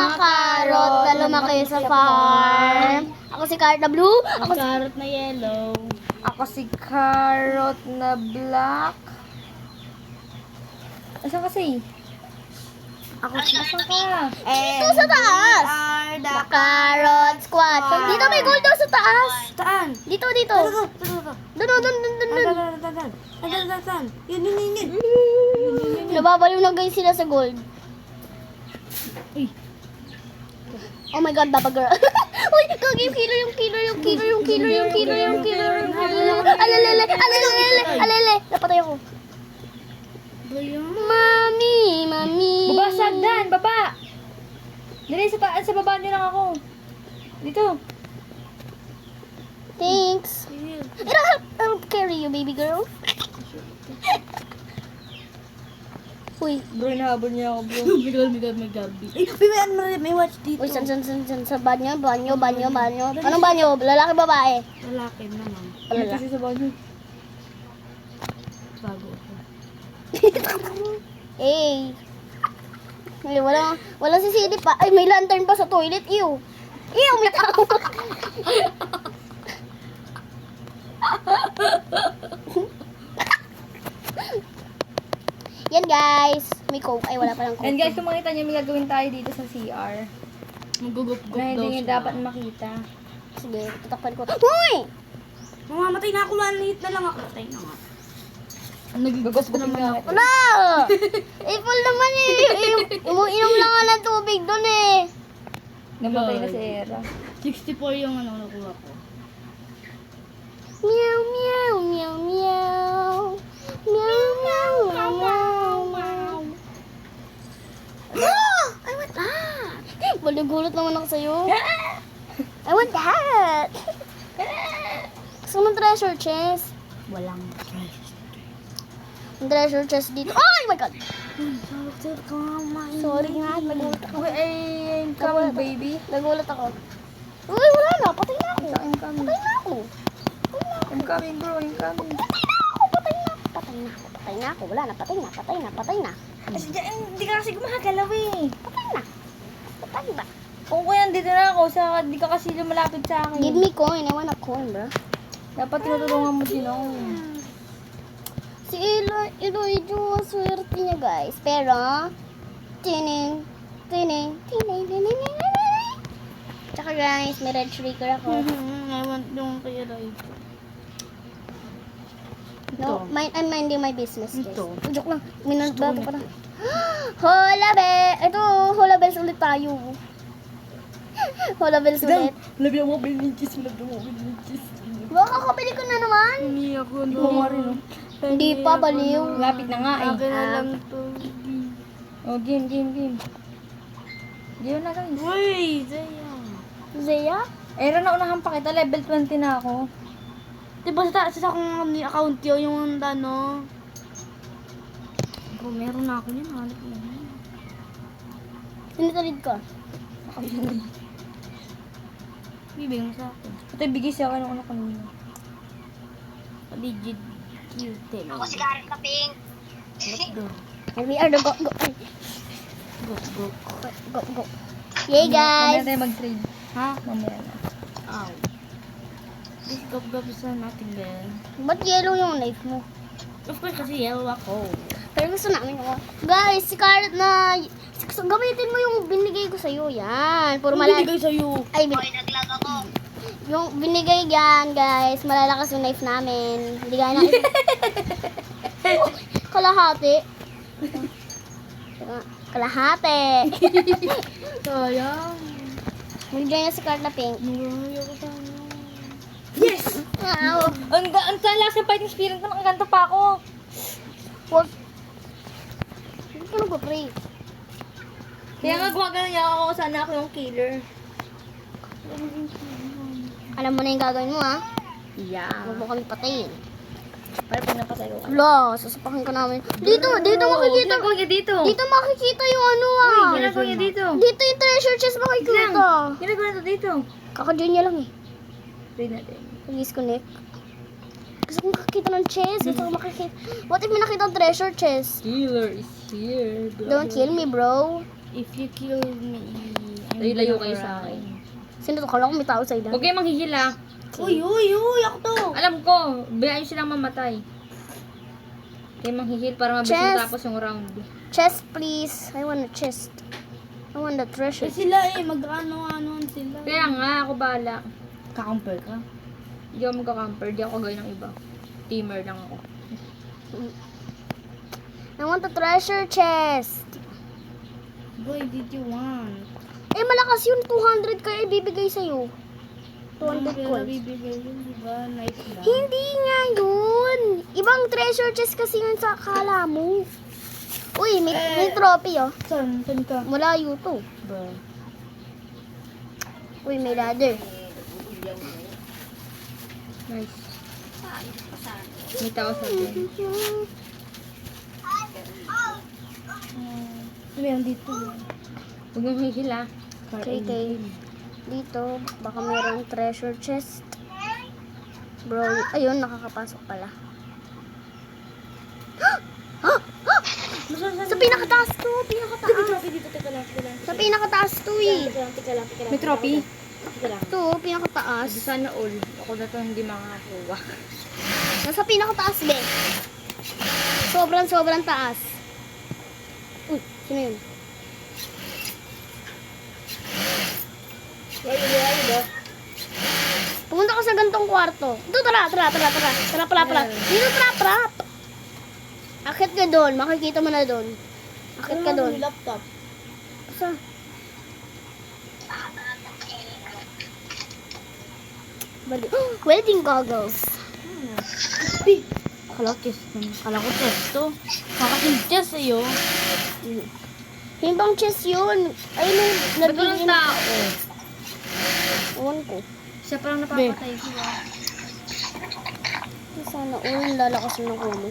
mga carrot na lumaki sa farm. Ako si carrot na blue. Ako carrot na yellow. Ako si carrot na black. Asan kasi? Ako si Asan ka? Dito sa taas. The carrot squad. Dito may gold daw sa taas. Saan? Dito, dito. Saan? Yun. Nababaliw na guys sila sa gold. Oh my god, Baba girl. Uy, kagi yung killer. Alele. Napatay ako. Mami. Baba, sagdan! Baba! Dali, sa baba niyo lang ako. Dito. Thanks. I'll carry you, baby girl. Uy, Bro, nahabol niya ako, bro. May gabi. May watch dito. uy, san, sa banyo. Anong banyo? Lalaki, babae? Lalaki naman. Lalaki. Kasi sa banyo. Bago ako. Hey. Ay, wala si CD pa. Ay, may lantern pa sa toilet. Ew, may tao. Yan guys. May coke. Ay, wala palang coke. And guys, kung makita niyo, may gagawin tayo dito sa CR. Magugup-gup Na daw hindi niyo siya. dapat makita. Sige, tatakpan ko. Huy! Mamamatay na ako, maliit na lang ako. Patay na nga. Gagusgutin nga kita. Wala! Full naman eh. Inom lang nga ng tubig doon eh. Namatay na si Era. 64 yung nakuha ko. Meow. I want that. Baligulat naman ako sa'yo. I want that. Gusto mo ng treasure chest? Walang price. Treasure chest dito. Oh my god! Sorry. Sorry nga, nagulat ako. Okay, I'm coming, baby. Nagulat ako. Uy, wala na. Patay na ako. I'm coming. Patay na ako. I'm coming, bro. I'm coming. Patay na ako. Wala na. Patay na. Kasi hindi ka kasi gumagalaw eh. Patay na. Kung kuya, nandito na ako, di ka kasi lumalapit sa akin. Give me coin. I want a coin, bro. Dapat tinutulungan mo din ako. Si Eloy, yung swerte niya, guys. Pero, tining. Tsaka guys, may red shrieker ako. I want yung kay Roy. No, I'm minding my business, guys. Ito. Joke lang. Minagbago ko na. Hola, be! Ito, hola bells ulit tayo. Hola bells ulit. Labi mo, bininchis. Baka kapili ko na naman. Hindi ako Ikaw nga rin, oh. Hindi pa, baliw. Lapit na nga eh. Akin na lang to. Oh, game. Game na guys. Uy, Zaya. Zaya? Era na unahan pa kita, level 20 na ako. Diba sa akong account yun, yung ano. Bro, meron na ako yun. Hanap mo yun. Sinitalid ka. Bibigyan mo sa akin. Ito, bigay siya ako ng una kanina. Legit cute. Ako si Karen Kaping. Let's go. And we are the go. Go. Yay, Mamaya guys. tayo mag-trade. Ha? Mamaya na. Ow. This gap sa natin din. Ba't yellow yung knife mo? Of course, kasi yellow ako. Pero gusto namin ako. Guys, si Scarlett na... Gamitin mo yung binigay ko sa'yo. Yan. Puro malalakas. Binigay sa'yo. Ay, Hoy, naglag ako. yung binigay yan, guys. Malalakas yung knife namin. Hindi gaya na... Kalahati. Kalahati. Sayang. Mag-join na si Carla Pink. Ayaw ko sana. Yes! Wow. Ang lakas ng fighting spirit ko, nakaganto pa ako. Huwag. Hindi ka nag-pray. Kaya nga gumagano niya ako, sana ako yung killer. Alam mo na yung gagawin mo, ha? Yeah. Huwag mo kami patayin. Para pag napatay ko. Wala, sasapakin ka namin. Dito makikita. Ginagawa niya dito. Dito makikita yung ano, ah. Ginagawa niya dito. Dito yung treasure chest makikita. Ginagawa niya dito. Kaka-join niya lang eh. Trade natin. Pag-disconnect. Gusto kong makakita ng chest. Gusto kong makikita. What if may nakita ang treasure chest? Killer is here. Don't kill me, bro. If you kill me, Layo kayo sa akin. Sino to? Kala ko may tao sa ilan. Huwag kayong manghihil ah. Uy, ako to. Alam ko, bayaan nyo silang mamatay. Kayo manghihil para mabilis Chess. matapos yung round. Chest, please. I want a chest. I want the treasure. Eh sila mag-ano-ano sila. Kaya nga, ako bahala. Kakamper ka? Hindi ako magka-camper, hindi ako gawin ng iba. Teamer lang ako. I want the treasure chest. Boy, did you want? Eh, malakas yun. 200 kaya ibibigay sa'yo. 200 Pero coins. bibigay yun, diba? Nice lang. Hindi nga yun. Ibang treasure chest kasi yun sa akala mo. Uy, may trophy oh. Saan? Saan ka? Malayo to. Ba? Uy, may ladder. Nice. May tao sa atin. Meron dito. Huwag yung hihil ah. Okay. Dito, baka mayroong treasure chest. Bro, ayun, nakakapasok pala. Sa pinakataas to, pinakataas. Dito, teka lang. Sa pinakataas to eh. Teka lang. May trophy? Ito, pinakataas. Sana all. Ako na to hindi makakakuha. Nasa pinakataas, be. Sobrang taas. Uy, sino yun? Pumunta ka sa gantong kwarto. Ito, tara. Tara. Dito, tara. Akit ka doon. Makikita mo na doon. Akit ka doon. Laptop. Sa? Wedding goggles. Kala ko chest to. Kakasin chest sa'yo. Himbang chest yun. Ayun yung Ba't walang tao? Ewan ko. Siya parang napapatay ko ah. Sana uling lalakas ng ulo.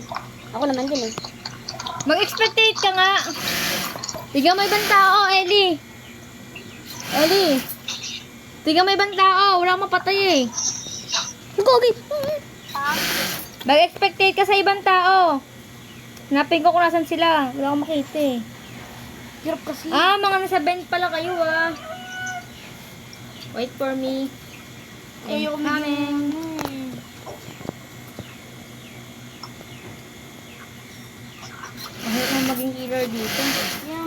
Ako naman din eh. Mag-expectate ka nga. Tignan mo ibang tao, Ellie. Ellie. Tignan mo ibang tao. Wala akong mapatay eh. Gogi! Mag-expectate ka sa ibang tao. Hanapin ko kung nasan sila. Wala akong makita eh. Hirap kasi. Ah, mga nasa bend pala kayo ah. Wait for me. I'm Ayoko coming. Mahirap na maging healer dito.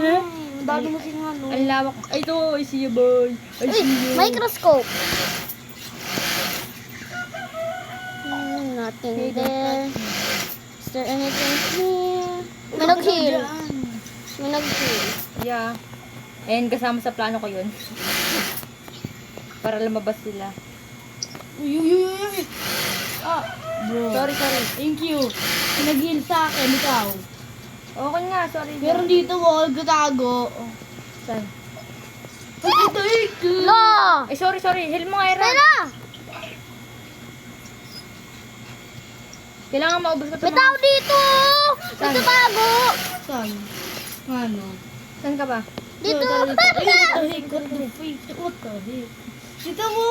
Yan. Dali mo sila ano. Ang lawak. Ay, ito. I see you, boy. I Uy, see you. microscope. Nothing Okay, there. Is there anything here? May nag-heal. May nag-heal. Yeah. And kasama sa plano ko yun. Para lumabas sila. Uy. Ah, bro. Sorry. Thank you. Pinag-heal sa akin, ikaw. Okay nga, sorry. Meron dito, wall, gatago. Saan? Ito. La! Ay, sorry. Heal mo nga, Era. Tara! Kailangan maubos ko ito. May tao dito! Saan? Nagtatago! Saan? Ano? Saan ka ba? Dito! What the heck? What the heck? Dito mo!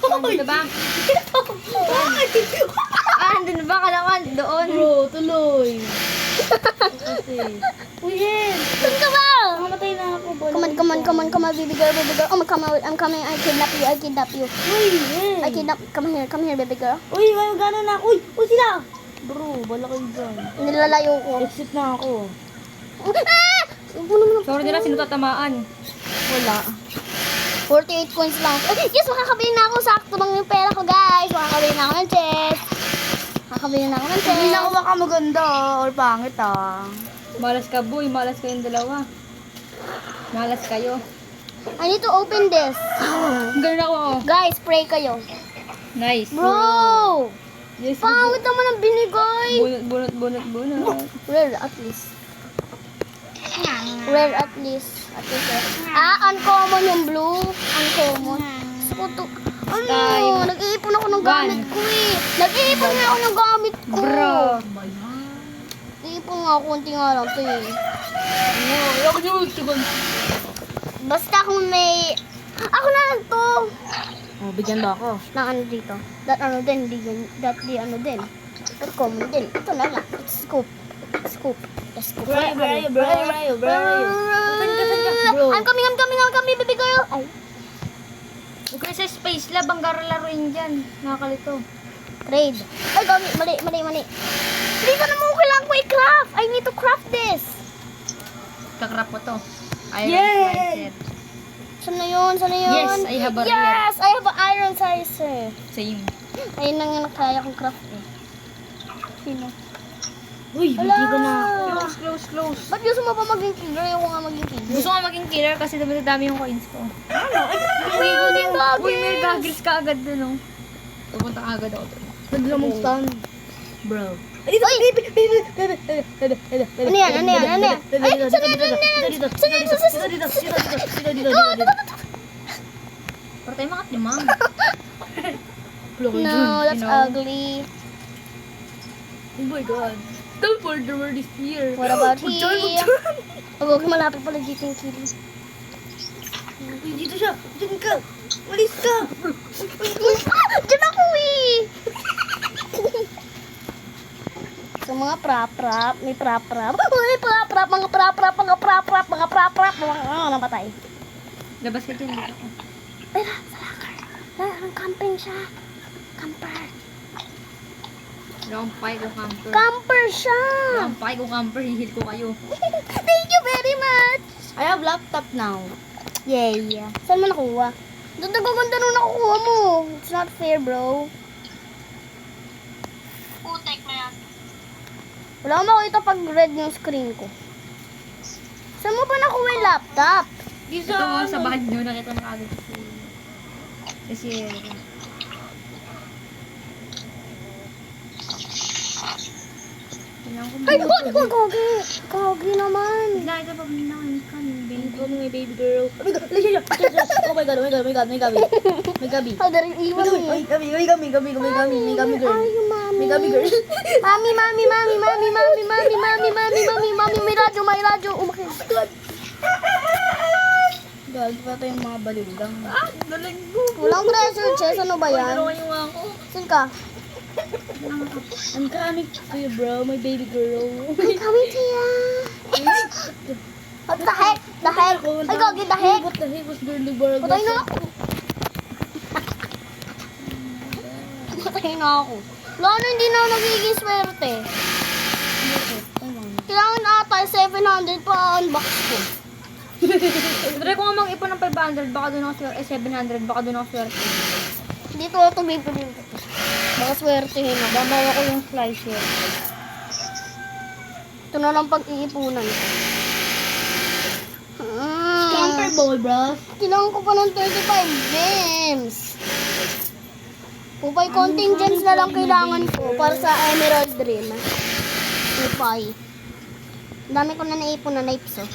Saan dito ba? Ah, andun ba? Kalaman, doon. Bro, tuloy. Kasi. Uy, Hen! Saan ka ba? Mamatay na ako. Come on, baby girl. Oh, I'm coming. I kidnap you. Uy, Hen! Come here, baby girl. Uy, may gano'n na. Uy, sila! Bro, bala kayo dyan. Nilalayo ko. Exit na ako. Ah! Puno mo Sorry nila, sino tatamaan? Wala. 48 coins lang. Oh, yes, makakabili na ako. Sakto lang yung pera ko, guys. Makakabili na ako ng chest. Hindi na ako baka maganda or pangit Malas ka, boy. Malas kayong dalawa. Malas kayo. I need to open this. Ganun ako. Oh. Guys, pray kayo. Nice. Bro! Yes, Pangit naman ang binigay. bunot. Rare at least. Uncommon yung blue. Uncommon. Gusto ko to. Time. Nag-iipon ako ng gamit ko eh. Nag-iipon nga ako ng gamit ko. Bro. Nag-iipon nga ako, konti nga lang to eh. Basta kung may... Ako na lang to. Oh, bigyan ba ako? Na ano dito. That ano din, di ano din. But common din. Ito na lang. It's scoop. Let's go. Bro. Saan ka? bro. I'm coming, baby girl. Ay, Huwag kayo sa Space Lab, ang laruin dyan. Nakakalito. trade. Ay, mali. Dito naman kailangan ko i-craft. I need to craft this. Kakrap ko to. Iron Yay! slicer. Sana yun? Yes, I have a Yes, I have an iron slicer. Same. Ayun lang yung nakaya kong craft eh. Sino? Uy, hindi ko na. Close. Ba't gusto mo pa maging killer? Ayoko nga maging killer. Gusto ko maging killer kasi dami yung coins ko. May Uy, may goggles ka agad dun, oh. Pupunta ka agad ako dun. Naglamang stun. Bro. Ano yan? Ay, Pero tayo mga timang. No, that's You know? ugly. Oh my god. Don't for the word is here. What about here? Huwag malapit pala dito yung killer. Uy, dito siya. Diyan ka. Walis ka. Diyan ako eh! So mga prap-prap, may prap-prap. Uy, prap-prap, mga prap-prap, namatay. Labas ka dyan. Dito. Ay, sa locker. Ang camping siya. Camper. Rampay ko camper. Camper siya! Rampay ko camper. Hihil ko kayo. Thank you very much! I have laptop now. Yay! Saan mo nakuha? Doon nagaganda nung nakukuha mo. It's not fair, bro. Putek na yan. Wala akong makita pag red yung screen ko. Saan mo ba nakuha yung laptop? Dito Ito mo sa bahay nyo. Nakita na agad kasi kailangan ko Ay, Gogi! Gogi naman. Nakita pa naman kami, baby. Ikaw mga baby girl. Oh my god. Alicia. Oh my god. May gabi. How dare you iwan mo May yun? gabi girl. Ay, yung mami. May gabi girl. Mami. May radyo. Umakit. God, pata yung mga baliw lang. Galing ko. Walang treasure chest. Ano ba yan? yung ako. Saan ka? I'm coming to you, bro. My baby girl. I'm coming to you. What the heck? The heck? Ay, Gogi, the heck? What the heck was girly girl? Patay na ako. Patay na ako. Wala na, hindi na ako nagiging swerte. Kailangan ata 700 pa unbox ko. Try ko nga mag-ipon ng 500. Baka doon ako swerte. 700. Baka doon ako swerte. Dito ako tumipin yung baka swertehin ako. Damawa ko yung slicer. Ito na lang pag-iipunan. Camper boy, bro. Kailangan ko pa ng 35 gems. Pupay, konting gems na lang kailangan ko para sa Emerald Dream. Pupay. Ang dami ko na naipon na knives, oh.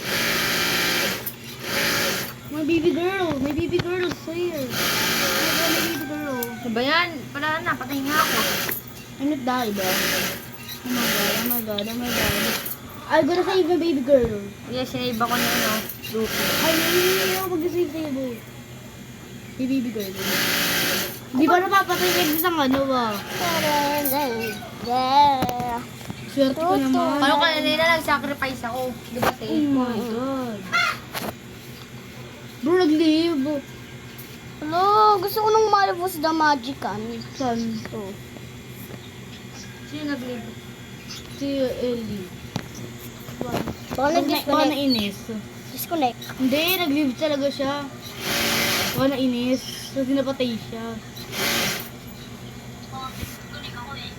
My baby girl is here. My baby girl. Ano ba yan? Wala na. Patay nga ako. I'm not die, bro. Oh my god. I'm gonna save my baby girl. Yes, sinave ako ni ano. Luffy. Ay, mag-save sa'yo, bro. My baby girl. Di ba napapatay ka isang ano ba? Yeah. Swerte ko naman. Ano kanina nag-sacrifice ako. Di ba, Oh Tay? my god. Bro, nag-leave. Hello, gusto ko nung Malvus the Magican. Saan? Oh. Sino nag-leave? Si Ellie. Baka Baka nag-disconnect. nainis. Disconnect. Hindi, nag-leave talaga siya. Baka nainis. Kasi napatay siya.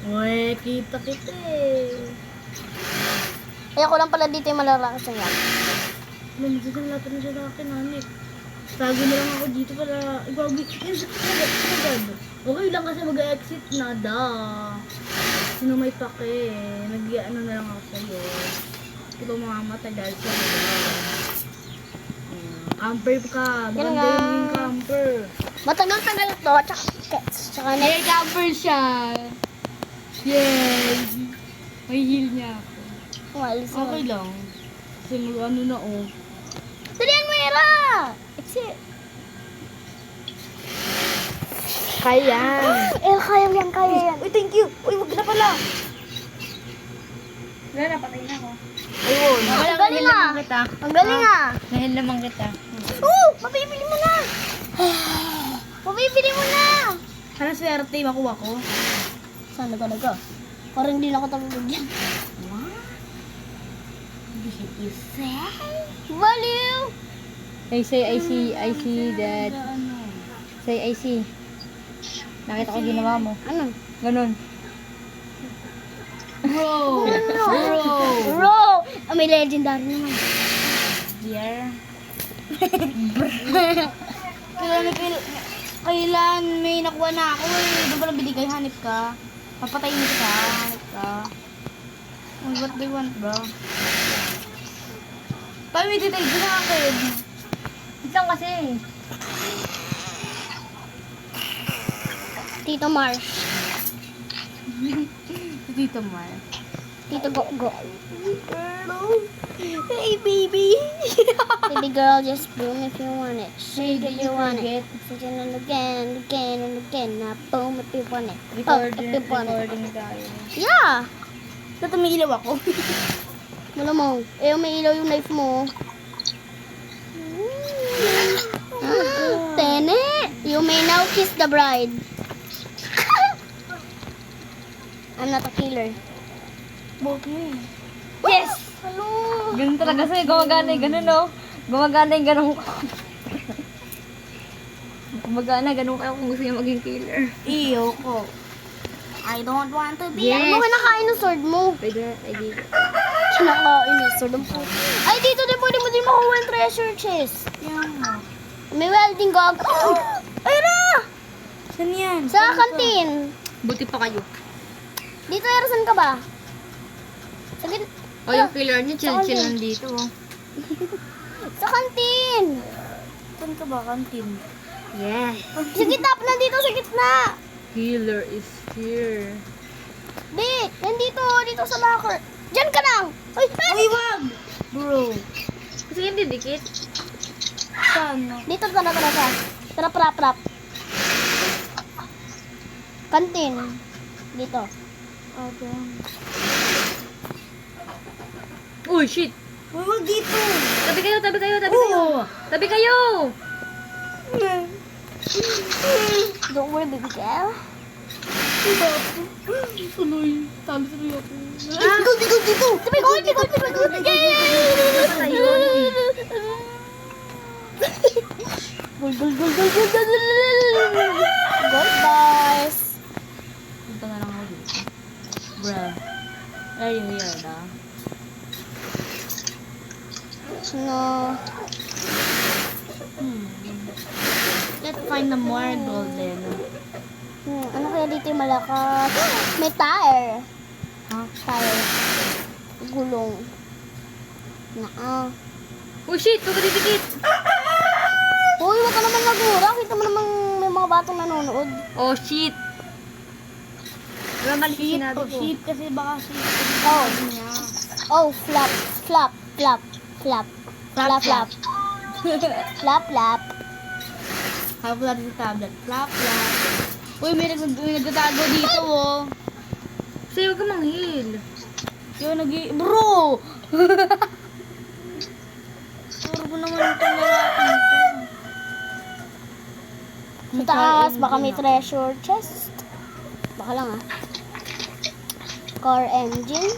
Uy, kita eh. Kaya ko lang pala dito yung malalakas na yan. Nagsisalatan na siya sa akin, Anik. Tago na lang ako dito para igwagi. Okay lang kasi mag-exit na, da. Sino may pake? Nag-ano na lang ako sa'yo. Hindi ko mamamatay dahil sa camper ka. Yan Maganda nga. yung maging camper. Matagal-tagal to. Tsaka na. May camper siya. Yay! May heal niya ako. Umalis na. Okay lang. Kasi ano na oh. Dalian mo, Era! Exit. Kaya. Kaya yan. Uy, thank you. Uy, wag na pala. Wala na, patay na ako. Ayun. Ang galing ah. kita. Ang galing ah. Mahal naman kita. Mabibili mo na. Mabibili mo na. Sana swerte makuha ko. Sana talaga. Parang hindi na ako tapibigyan. Baliw. I see that. Say, I see. Nakita ko ginawa mo. Ano? Ganun. Bro! Bro! May legendary naman. Yeah. Kailan may nakuha na ako eh. Doon pala binigay, hanip ka. Papatayin kita, hanip ka. Oh, what do you want, bro? Paano may detail ko sa akin? Isang kasi. Tito Marsh. Dito, Mar. Tito Go-Go. Hey, baby! Baby girl, just boom if you want it. Shake if you want it. Sit and again, again, and again. Now boom if you want it. Oh, if you want it. Recording tayo. Yeah! Ba't umiilaw ako? Wala mo. Eh, may ilaw yung knife mo. Tene! You may now kiss the bride. I'm not a killer. Bakit? Yes! Hello! Ganun talaga sa'yo. Gumagana yung ganun, no? Gumagana yung ganun ko. Gumagana, ganun kayo kung gusto niya maging killer. Iyo ko. I don't want to be. Ano kinakain ng sword mo? Pwede, I did. Kinakain ng sword mo. Ay, dito din pwede mo din makuha yung treasure chest. Yan. May welding gog. Ay, ra! Saan yan? Sa kantin. Buti pa kayo. Dito, Era, saan ka ba? Sa git... O, yung killer niya, chill-chill nandito. Oh. Sa kantin! Saan ka ba, kantin? Yes. Sa gitna, nandito sa gitna! Killer is here. Di, nandito, dito sa locker. Diyan ka lang! Ay, Uy, wag! Bro. Kasi hindi dikit. Saan? Dito, tara. Tara, prap. Kantin. Dito. Okay. Uy, shit. Uy, wag dito! Tabi kayo. Oo. Tabi kayo. Don't worry, baby girl. Tuloy. Tuloy ako. Dito! Gold! Gold bars! Punta na lang ako dito. Bruh. Are you here, da? No. Let's find the more gold then. Ano kaya dito yung malakas? May tire. Ha? Tire. Gulong. Oh, shit. Huwag ka didikit. Uy, wag ka naman nagmura. Kita mo namang may mga batong nanonood. Oh, shit. Wala mali Shit, sinabi oh ko. shit, kasi baka shit. Oh. Niya. Oh, flap. Flap. Hawak ko natin sa tablet. Flap. Uy, may nagtatago dito, oh. Kasi huwag ka manghil. Yung Bro! Puro ko naman itong lalaki nito. Sa taas, baka may treasure chest. Baka lang Car engine.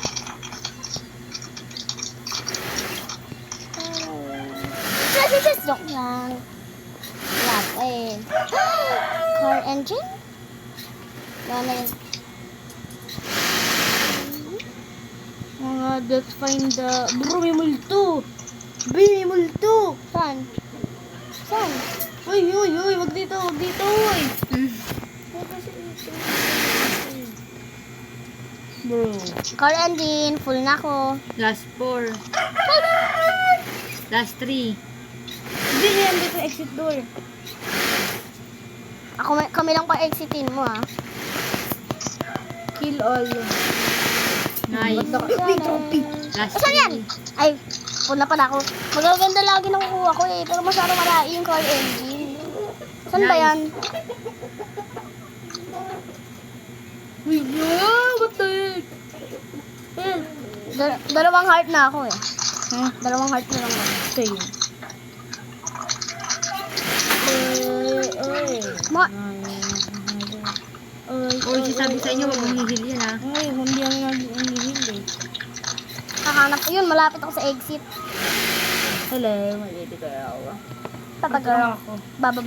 Treasure chest! Joke lang. Wala pa eh. Car engine? Wala na yun. Mga, let's find the... Bro, may multo! May multo! Saan? Saan? Uy, wag dito, uy! Bro. Car engine. Full na ako. Last 4. Last 3. Hindi yan dito exit door. Kami lang pa-exitin mo Kill all. Nice. Last Saan yan? 3. Ay, full na pala ako. Magaganda lagi ng kukuha ko eh. Pero masyado malaki yung car engine. Saan ba Nice. yan? Uy, yeah, what the heck? Hell. Dalawang heart na ako eh. Hmm? Dalawang heart na lang ako. Same. Oy. Ma, Or sabi sa inyo, wag mong hihil yan ha. Ay, hindi ang nag-ihil eh. kahanap ko yun. Malapit ako sa exit. Hello, my baby girl. Baba girl. Baba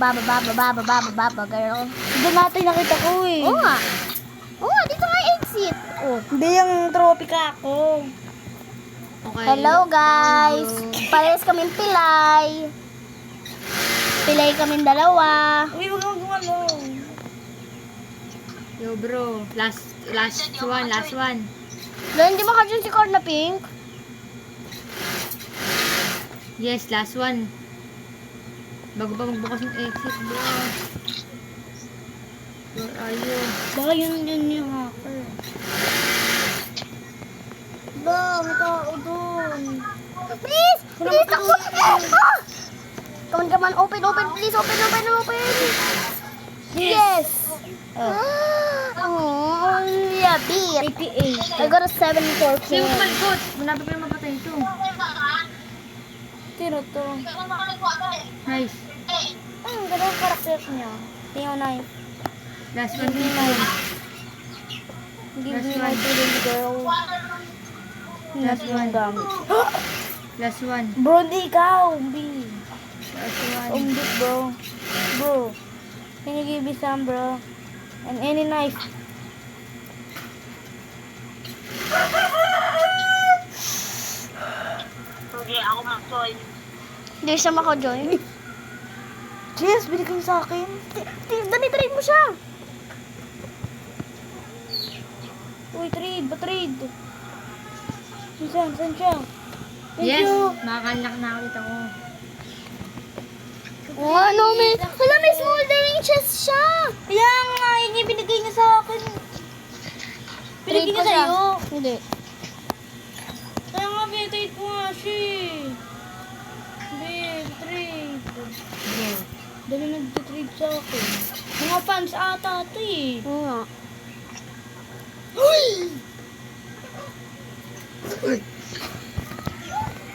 girl. Doon natin nakita ko eh. Oo nga. Oo nga, dito nga exit. Oh, hindi yung trophy ka ako. Okay. Hello guys. Parehas kaming pilay. Pilay kaming dalawa. Uy, wag mo gumalo. Yo bro, last one. Lo, hindi mo ka dyan si Corna Pink? Yes, last one. Bago pa magbukas ng exit, bro. Where are you? Baka yun yung hacker. Ba, may tao doon. Please! Please, ako! Come on, open, please, open. Yes! Oh, yeah, beat. 88. I got a 74 Sino point. malkot? Malapit pa yung mapatay ito. Sino to? Nice. Ang ganda ang karakter niya. Tingnan na yun. Last one. Give Last me one. my little girl. Last one. Gamit. Last one. Bro, di ikaw. B. Last one. Umbit, bro. Bro. Can you give me some, bro? And any knife. Hindi ako mag-join. Hindi siya makajoin. Cheers, binigay niyo sa akin. Dali mo siya. Uy, trade. Ba-trade? Saan siya? Thank Yes, you. makakalak na ako dito ko. Oh, ano, may smoldering chest siya. Kaya nga, yun yung binigay niya sa akin. Binigay Trade niya ko siya. sa'yo. Hindi. Kaya nga, binigay ko nga siya. Babe, trade. Bro. Dali nag-trade sa akin. Mga fans ata ito eh. Oo nga.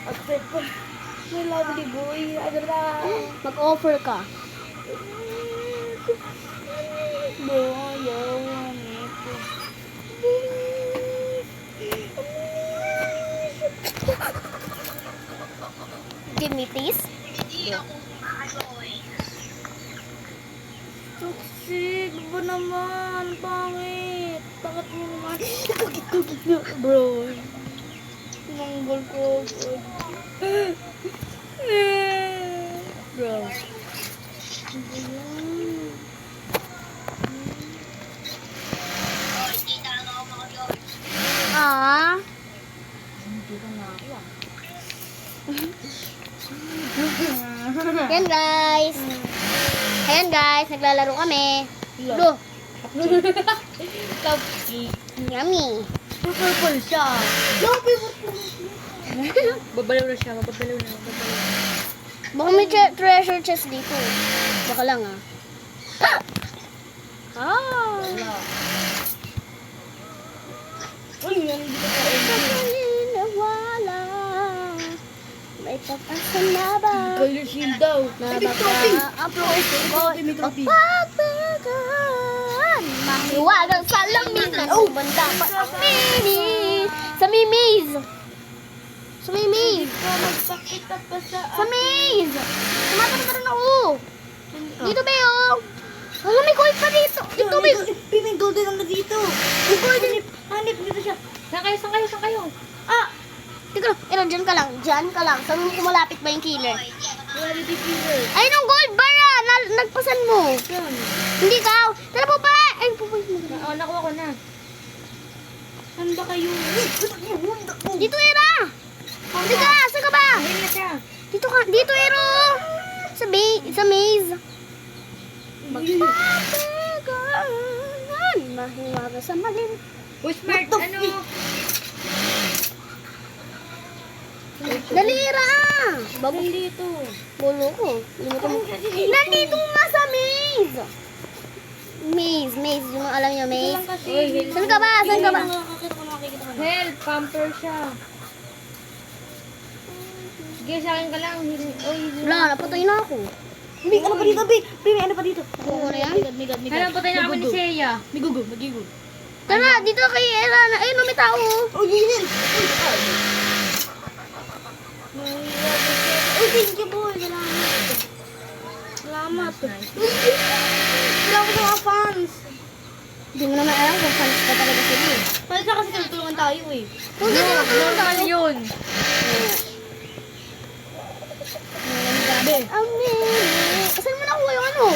Upset ko. My lovely boy. Adara. Mag-offer ka. Bro, ayaw. Ito. Give me please. Toxic. Ba naman? Pangit. Bakit mo naman? Bro. Manggol ko. Bro. Ah. Yan guys. Ayan guys, naglalaro kami. Lo, Toxic. yummy. Purple siya. Babalaw na siya, mababalaw na. Baka may treasure chest dito. Baka lang ah. Ah. Uy, yan dito sa Nawala. May pag-asa na ba? Color shield daw. Upload ko. Pagpagan. Mahiwagang salamin na banda pa sa mini. Sa Mimi's. Sa Mimi's. Magpakita pa sa Sa maze! Tumatara-tara na ako! Dito ba yun? Wala, may gold pa dito! Dito may... May golden lang na dito. May golden. Hanip dito siya. Saan kayo? Ah! Teka lang, dyan ka lang. Dyan ka lang. Saan mo kumalapit ba yung killer? Reality killer. Ayun ang gold bar ah! Nagpasan mo! Yan. Hindi ka! Tara po pa! Ay, pupunta mo. Oo, nakuha ko na. Saan ba kayo? Dito, Era! Hindi ka! Saan ka ba? Ayun na siya. Dito ka! Dito, Era! Sa maze. Magpapagan. Mahiwaga sa malim. Uy, smart, ano? Dali, Era! Bago Dito. Bolo ko. Nandito nga sa maze! Maze. Yung alam niyo, maze? Lang kasi. Saan ka ba? Nakakita ko na. Help, pamper siya. Sige, sa akin ka lang. Oy, Wala, napatay na ako. Bi, ano pa dito, Bi? Bi, may ano pa dito? Oo na yan. Migad. Kailan patay na kami ni Seiya? Migugo, magigugo. Tara, dito kay Elana. Ayun, may tao. Oh, yun! Oh, thank you, boy. Salamat. Salamat. Salamat sa mga fans. Hindi mo naman alam kung fans ka talaga sila eh. Paano sa kasi tulungan tayo eh. Kung di mo tulungan Normal yun. Amazing. Saan mo nakuha yung ano?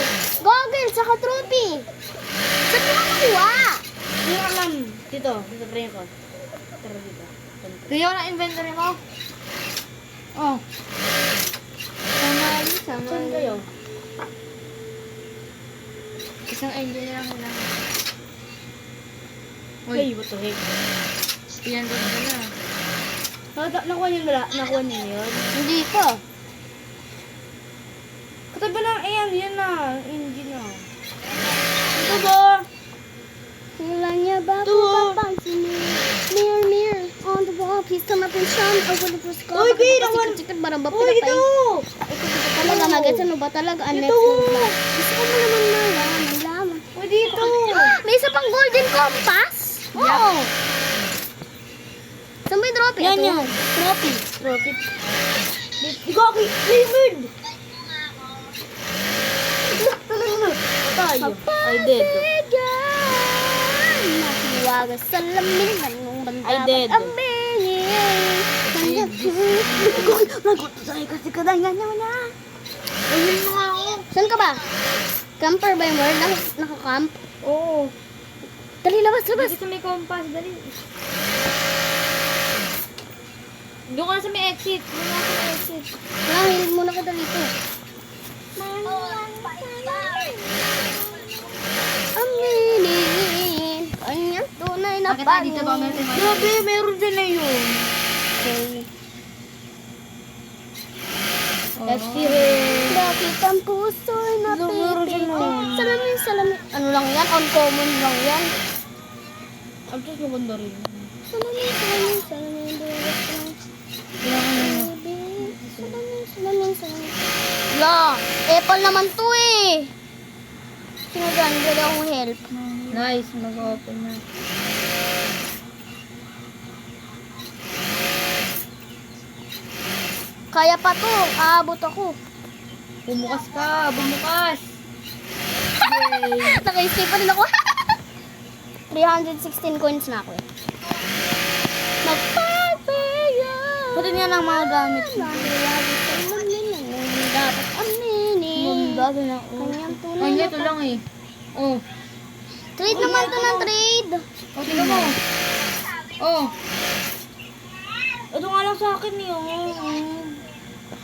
Goggles, saka trophy. Saan mo nakuha? Hindi ko alam. Dito pray ko. Tara dito. Kaya na inventory mo? Oh. Saan kayo? Isang angel lang lang. Hey, what the heck? Yan doon ka na. Nakuha niyo yun? Hindi ko. Katabi na, ayan, yan na. Engine na. Ito ba? Kailan niya ba Ito. ako papansinin? Mirror, mirror, on the wall, please come up and shine over the first call. Uy, Bi, naman- Sikat-sikat, barang ba Uy, pinatay? ito! Talaga, magets, ano ba talaga? Ang next move na. Gusto ko mo naman malaman. Uy, dito! May isa pang golden compass? Oo. Saan ba yung trophy? Yan Ito. yan. Trophy. Ikaw, Raymond! Tayo. I did. Papayagan, mahiwaga sa lamin, anong banda I did. aminin. Nagutot sa'yo kasi kadangan naman na. Ayun mo nga ako. Saan ka ba? Camper ba yung word? Naka-camp? Oo. Dali, labas, labas. Dito sa may compass, dali. Doon ka na sa may exit. Doon ka na sa may exit. Nahilid muna kita dito. Aminin, kanyang tunay na Bakit tayo dito ba? Meron tayo. Grabe, meron din na yun. Bakit ang puso'y napipitin? Salamin, salamin. Ano lang yan? Uncommon lang yan. Ang tos maganda rin. Salamin, salamin, salamin. Baby, salamin, salamin, salamin. La, Apple naman to eh. Sinagaan, dali akong help. Nice, mag-open na. Kaya pa to, aabot ako. Bumukas ka, bumukas. Naka-escape pa rin ako. 316 coins na ako eh. Magpapayan. Pati niya ng mga gamit. Mahirap sa lamin, dapat aminin. Bago na. Kanyang tunay Ay, na ito lang eh. Oh. Trade naman to ng trade. Oh, tingnan mo. Oh. Ito nga lang sa akin yun.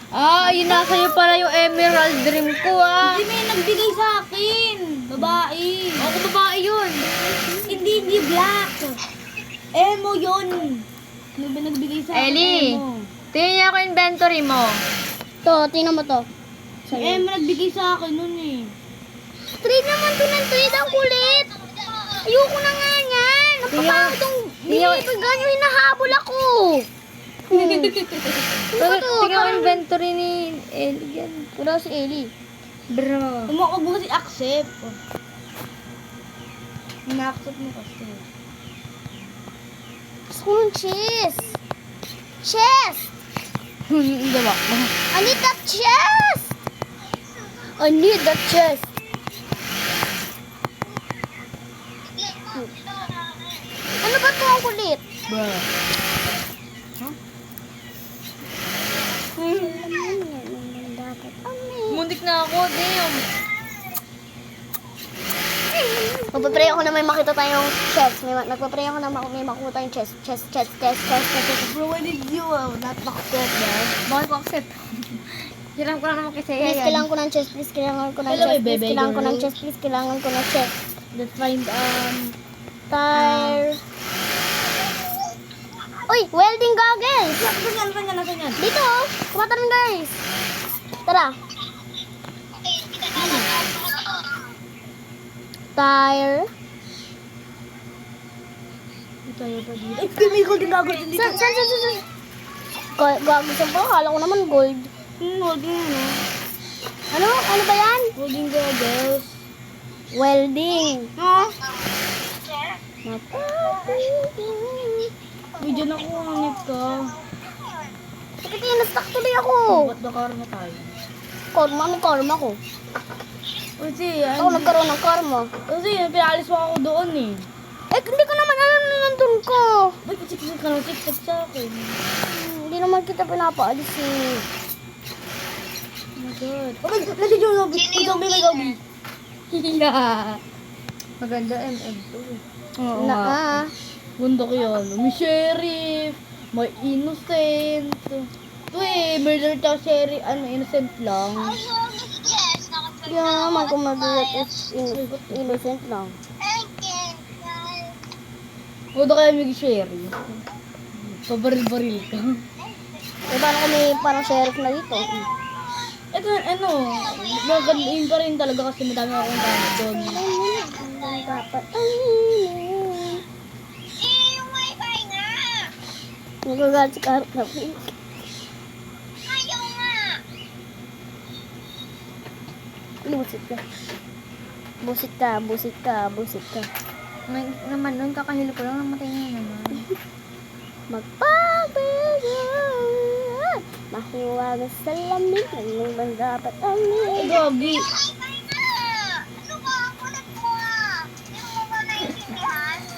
Ah, yun na sa'yo pala yung emerald dream ko ah. Hindi may nagbigay sa akin. Babae. Ako babae yun. Hindi black. Emo yun. Ano ba nagbigay sa akin? Ellie, Emo. tingnan niya ako inventory mo. To, tingnan mo to. Si Emo nagbigay sa akin nun eh. Trade naman to ng trade. Ang kulit. Ayoko na nga yan. Napapangit itong binibigyan yung hinahabol ako. Pero tingnan ko inventory ni Ellie yan. Wala si Ellie. Bro. Umakog mo kasi accept. Ina-accept mo kasi. Gusto ko ng chest. Chest! Diba? I need that chest! I need that chest. Ano ba ito ang kulit? Bro. Dapat amin. Muntik na ako, damn. Magpapray ako na may makita tayong chest. Nagpapray ako na may makuha tayong chest. Chest. Bro, why did you not accept that? Bakit ko accept? Hiram ko na naman kasi Please, yan. kailangan ko ng chest. Please, kailangan ko ng Hello, chest. Please, baby kailangan ko ng girl. chest. Please, kailangan ko ng chest. Let's find, Tire. Uy, welding goggles! Nasaan yan? Dito, oh. Kumataran guys. Tara. Tire. tayo pa dito. Ay, may golden goggles dito. Saan? Gago sa po, akala ko naman gold. Golden ano? Ano ba yan? Golden goggles. Welding. Ha? Mapapigil. Video na ko, hanip ka. Bakit na-stuck tuloy ako? Ba't na karma tayo? Karma ko. Kasi, Ako nagkaroon ng karma. Kasi, pinalis mo ako doon eh. Eh, hindi ko naman alam na nandun ko. Ba't kasi ka nang tik-tik sa akin? Hindi naman kita pinapaalis eh. Oh my God. Oh my God, nandun yung lobby. May lobby. Maganda MM2. Oo Na, nga. Bundok yun. May sheriff. May innocent. Ito eh, murder tsaka sheriff. Innocent lang. hindi na naman kung mabigat is innocent lang. Huwag kaya may sheriff. Pabaril-baril ka. Eh, paano kung may parang sheriff na dito? Ito, magandang pa rin talaga kasi madami akong gamit doon. Dapat aminin. Nagagalit si Karot na po. Busit ka. Naman nun, kakahilo ko lang, namatay na naman. Magpapagal, mahiwagas sa lamig, ano man dapat aminin. Gogi.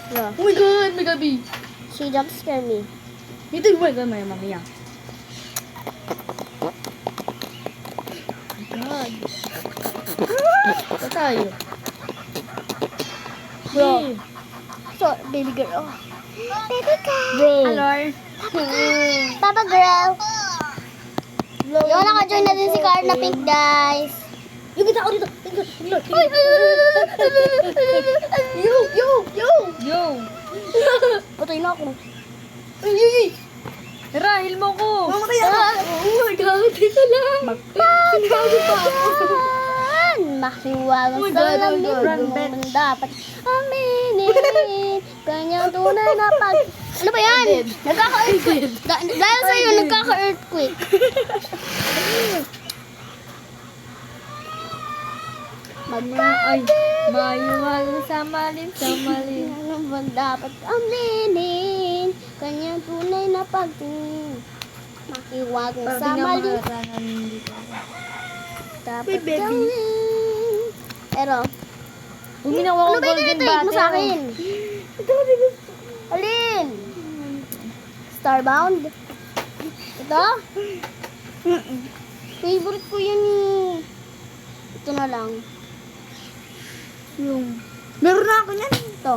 Yeah. Oh my God, may gabi. She jump scare me. Dito yung may mamaya. Oh my God. Ito tayo. Bro. Hey. So, baby girl. Baby girl. Bro. Alor. Papa girl. Yung naka-join na din si Carl na pink, guys. Yung kita ako dito. Yo. Patay na ako. Ay. Tara, hil mo ko. Mamatay ako. Oh my God. Dito lang. Magpapagal, mahiwagas Oh my sa God, oh my lamig, God. ano man dapat aminin. Kanyang tunay na pag... Ano ba yan? Nagkaka-earthquake. Dahil sa'yo, nagkaka-earthquake. Ay, mayuwag sa malim, sa malim. Ano ba dapat aminin? Kanyang tunay na pagtingin. Makiwag mo sa mali. Dapat baby. gawin. Pero, Uminaw ano ako ba yung golden tinitake mo sa bottle. akin? Alin? Starbound? Ito? Favorite ko yun eh. Ito na lang. Yung. Meron na ako niyan. Ito.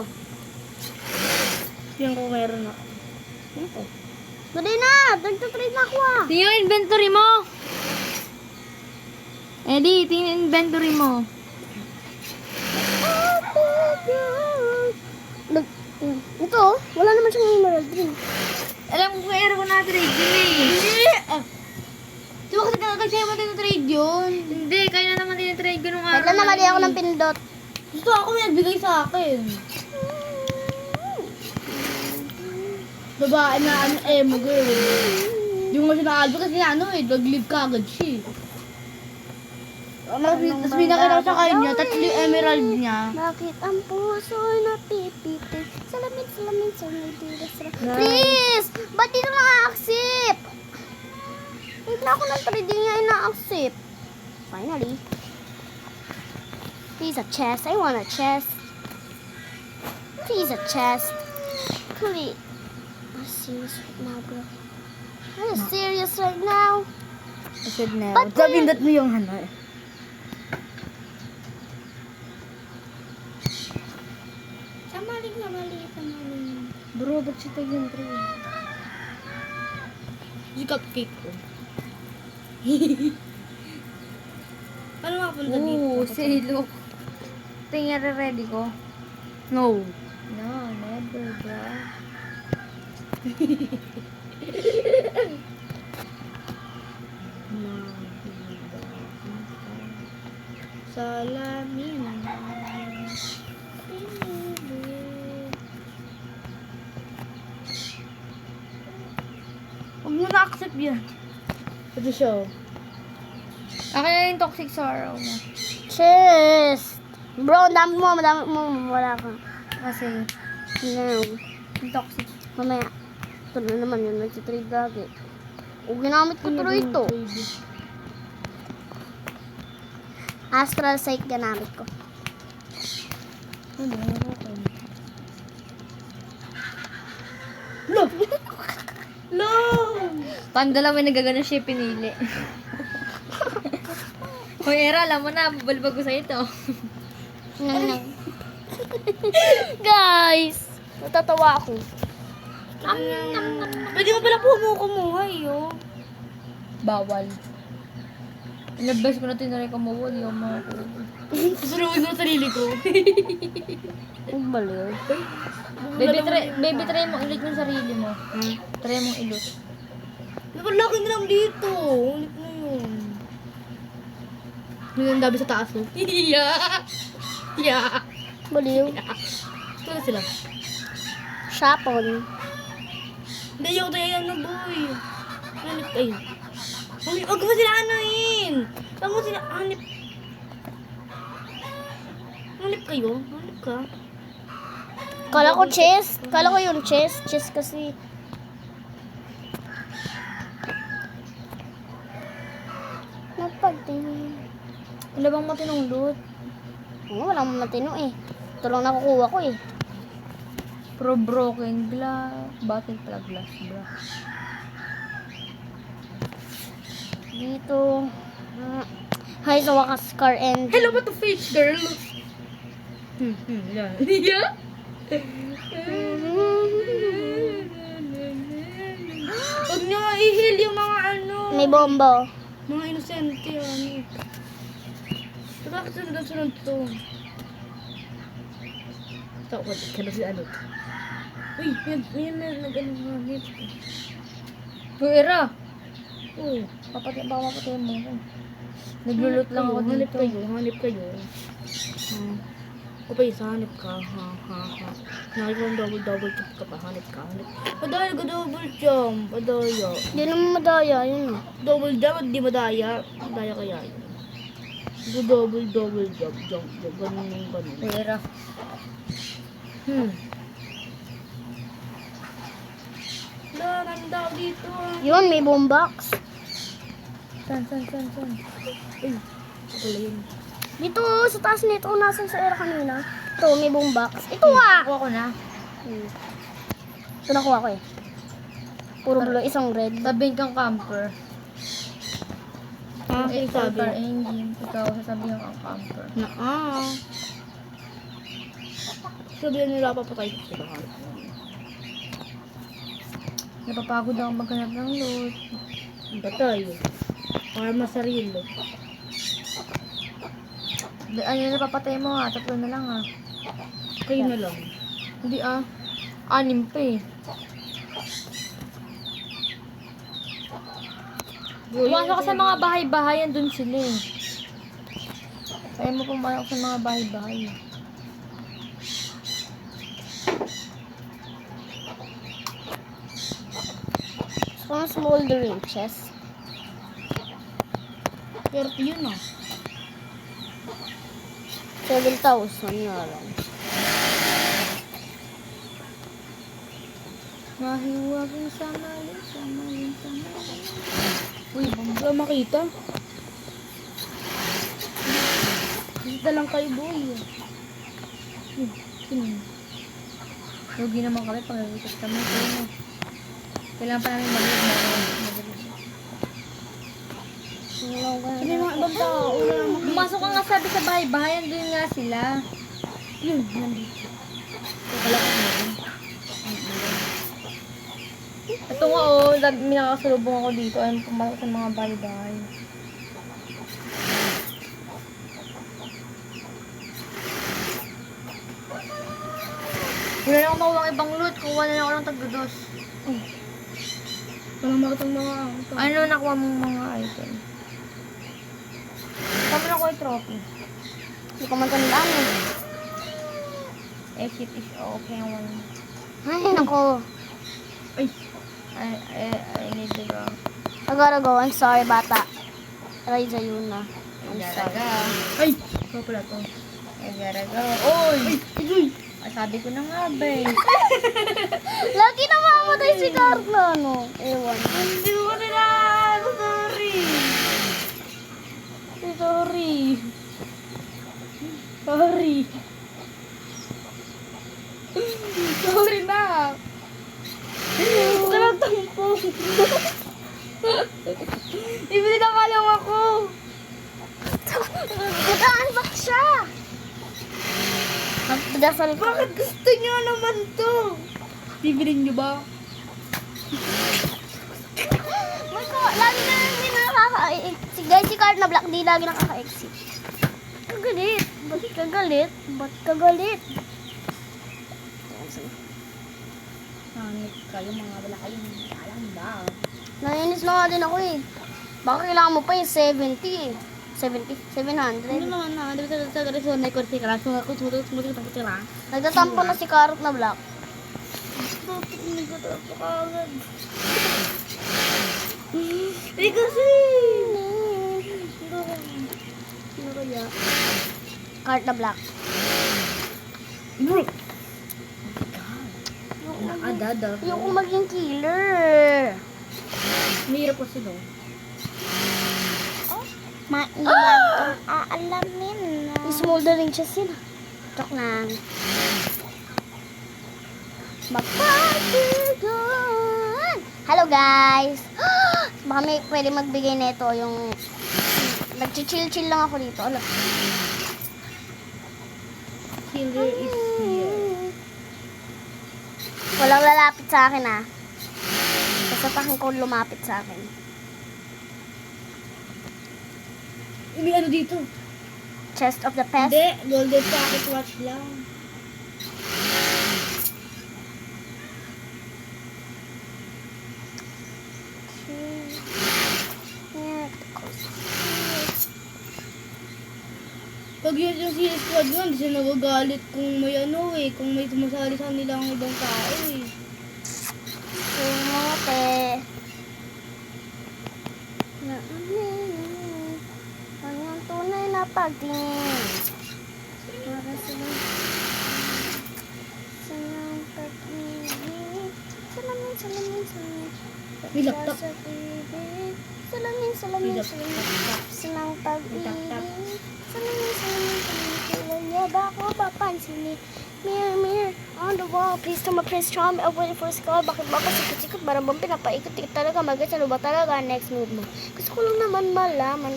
Yung ko meron ako. Ito. Dali na! Nagtatrade na ako ah! Tingnan yung inventory mo. Eddie, tingnan yung inventory mo. Ito, wala naman siyang emerald ring. Alam ko kaya ko na-trade yun eh. Di ba kasi kaya mo trade yun? Hindi, kaya na naman din-trade ko nung araw. Bigla na mali ako ng pindot. Gusto ako may nagbigay sa akin. Babae na emo girl. Yung nga siya na-albo kasi nag-live ka agad siya. Tapos may nakita ko sa kanya, tatlo yung emerald niya. Bakit ang puso napipitik? Salamin, sumidilas. Please! Ba't dito na-accept? Wait na ako ng 3D niya ina-accept. Finally. Please a chest. I want a chest. Please a chest. Please. I'm serious right now, bro. I'm serious right now. I said never. Ba't Sabihin mo yung ano eh. Samaling. Bro, ba't siya tayo yung trade? Yung cupcake ko. Paano makapunta dito? Oo, say look. Tingnan ready ko. No. No, never, bro. Salamin. na-accept yan? Ito siya. Akin na yung toxic sorrow mo. Chest! Bro, ang dami mo, madami mo. Wala ka. Kasi, No. yung toxic. Mamaya. Ito na naman yun. Nag-trade lagi. O, ginamit ko tuloy ito. Astral Sight ginamit ko. Ano? No! Pandala may nagagano siya pinili. Hoy, Era, alam mo na, balbag ko sa ito. Guys! Natatawa ako. Pwede mo pala kumuhay, oh. Bawal. Inadvise ko na tinry ko mo, hindi ako makakuha. Susunod mo sarili ko. Ang baliw. Baby, try mo ulit yung sarili mo. Try mo ilot. Nakalaki na lang dito. Ulit na yun. Yun ang dabi sa taas, no? Yeah. Baliw. Ito na sila. Shapon. Hindi, yung tayo yan na, boy. Hanip kayo. Huwag mo sila anuhin. Huwag mo sila hanip. Hanip kayo? Hanip ka? Kala ko chest. Kala ko yung chest. Chest kasi. Nagpagtingin. Wala bang matinong loot? Oo, walang matino eh. Ito lang nakukuha ko eh. Pro broken glass. Battle pala glass, bro. Dito. Hi sa wakas car and... Hello, what the fish, girl? Yeah. Yeah? Huwag niyo i-heal yung mga ano. May bombo. Mga inosente, ano. Bakit sunod to? Takot ka na si ano. Uy, yan na nag-ano nga nito. Uy, Era! Uy, baka mapatay mo ko. Naglulot lang ako dito. Hanip kayo. O pa isa, hanip ka. Nakikita ko double jump ka pa. Hanip ka. Madaya ka double jump. Madaya. Hindi naman madaya, yun eh. Double jump, di madaya. Madaya kaya yun. Double jump. Ganun. Pera. Ganda ako dito. Yun, may boombox. San? Uy, wala yun. Dito, sa taas nito, nasan sa era kanina. Ito, may boombox. Ito ah! Kuha ko na. Ito nakuha ko eh. Puro blue, isang red. Sabihin kang camper. Okay, sabi. Car engine. Ikaw, sasabihin kang camper. Sabihin nila papatay ko sila. Napapagod ako maghanap ng loot. Patay. Para masarili. Ano na napapatay mo ha? 3 na lang ha. Kayo na lang. Hindi 6 pa eh. Pumasok ka sa mga bahay-bahayan dun sila eh. Kaya mo pumasok sa mga bahay-bahay. Some smoldering chest. Pero yun 7,000 nga lang. Mahiwagin sa malin. Uy, wala makita. Dito lang kayo, boy. Lugi naman kami pag nalitas kami. Kailangan pa namin Hindi mga ibang tao. Pumasok ka nga sabi sa bahay-bahayan, doon nga sila. Yun, nandito. Wala ka naman. Ito nga may nakakasalubong ako dito. Ayun, pumasok sa mga bahay-bahay. Wala na akong makuha ng ibang loot. Kuha na lang ako ng tagdudos. Walang makitang mga... Ano nakuha mong mga item? Tama na ko yung trophy. Hindi ko matandaan eh. Exit is okay. Ay, nako. Ay, I need to go. I gotta go. I'm sorry, bata. Raisa Yuna. I'm I gotta sorry. go. Ay! Ikaw pala to. I gotta go. Oy! Sabi ko na nga, be. Lagi namamatay si Carla, no? Ewan. Hindi ko nila. Sorry. Sorry. Sorry. Sorry na. Huwag ka lang tampong. Ibili na ka lang ako. Budaan ba siya? Magdasal ko. Bakit gusto niyo naman to? Bibilin niyo ba? Lagi na lang din nakaka-exit. Guys, si Carla Black, di lagi nakaka-exit. Kagalit. Ba't kagalit? Ba't kagalit? Nangit kayo mga wala kayong alam ba? Nainis na nga din ako eh. Baka kailangan mo pa yung 70 eh. 70? 700? Ano naman na? Di ba sa garisyon na ikot si Kara? Sunga ko sumutog ng tira. Nagtatampo na si Carrot na Black. Nagtatampo ka agad. Eh kasi! Ano kaya? Carrot na Black. Bro! Nakadada. Ayoko maging killer. Mahirap ko sila. Mainam aalamin na. Smoldering siya sila. Joke lang. Magpatugon! Hello guys! Baka may pwede magbigay nito yung nag-chill-chill lang ako dito. Alam. Killer is here. Walang lalapit sa akin ah. Kasatakin ko lumapit sa akin. May ano dito? Chest of the Pest. Hindi, golden pocket watch lang. Pag yun yung CS squad yun, hindi siya nagagalit kung may ano eh, kung may sumasali sa nilang ibang tao eh. Sumote. Ang iyong tunay na pagtingin. Para sa iyong pag-ibig. Salamin, salamin, salamin. May laptop. Sa pag-ibig. Salamin, salamin, May salamin. Sa iyong laptop. pag-ibig. Salamin, salamin, salamin. Kailan niya ba ako papansinin? Mirror, mirror on the wall. Please tell my prince charm. I'm waiting for a skull. Bakit ba pasikot-sikot? Parang bang pinapaikot-ikot talaga. Mag-ano ba talaga next move mo? Gusto ko lang naman malaman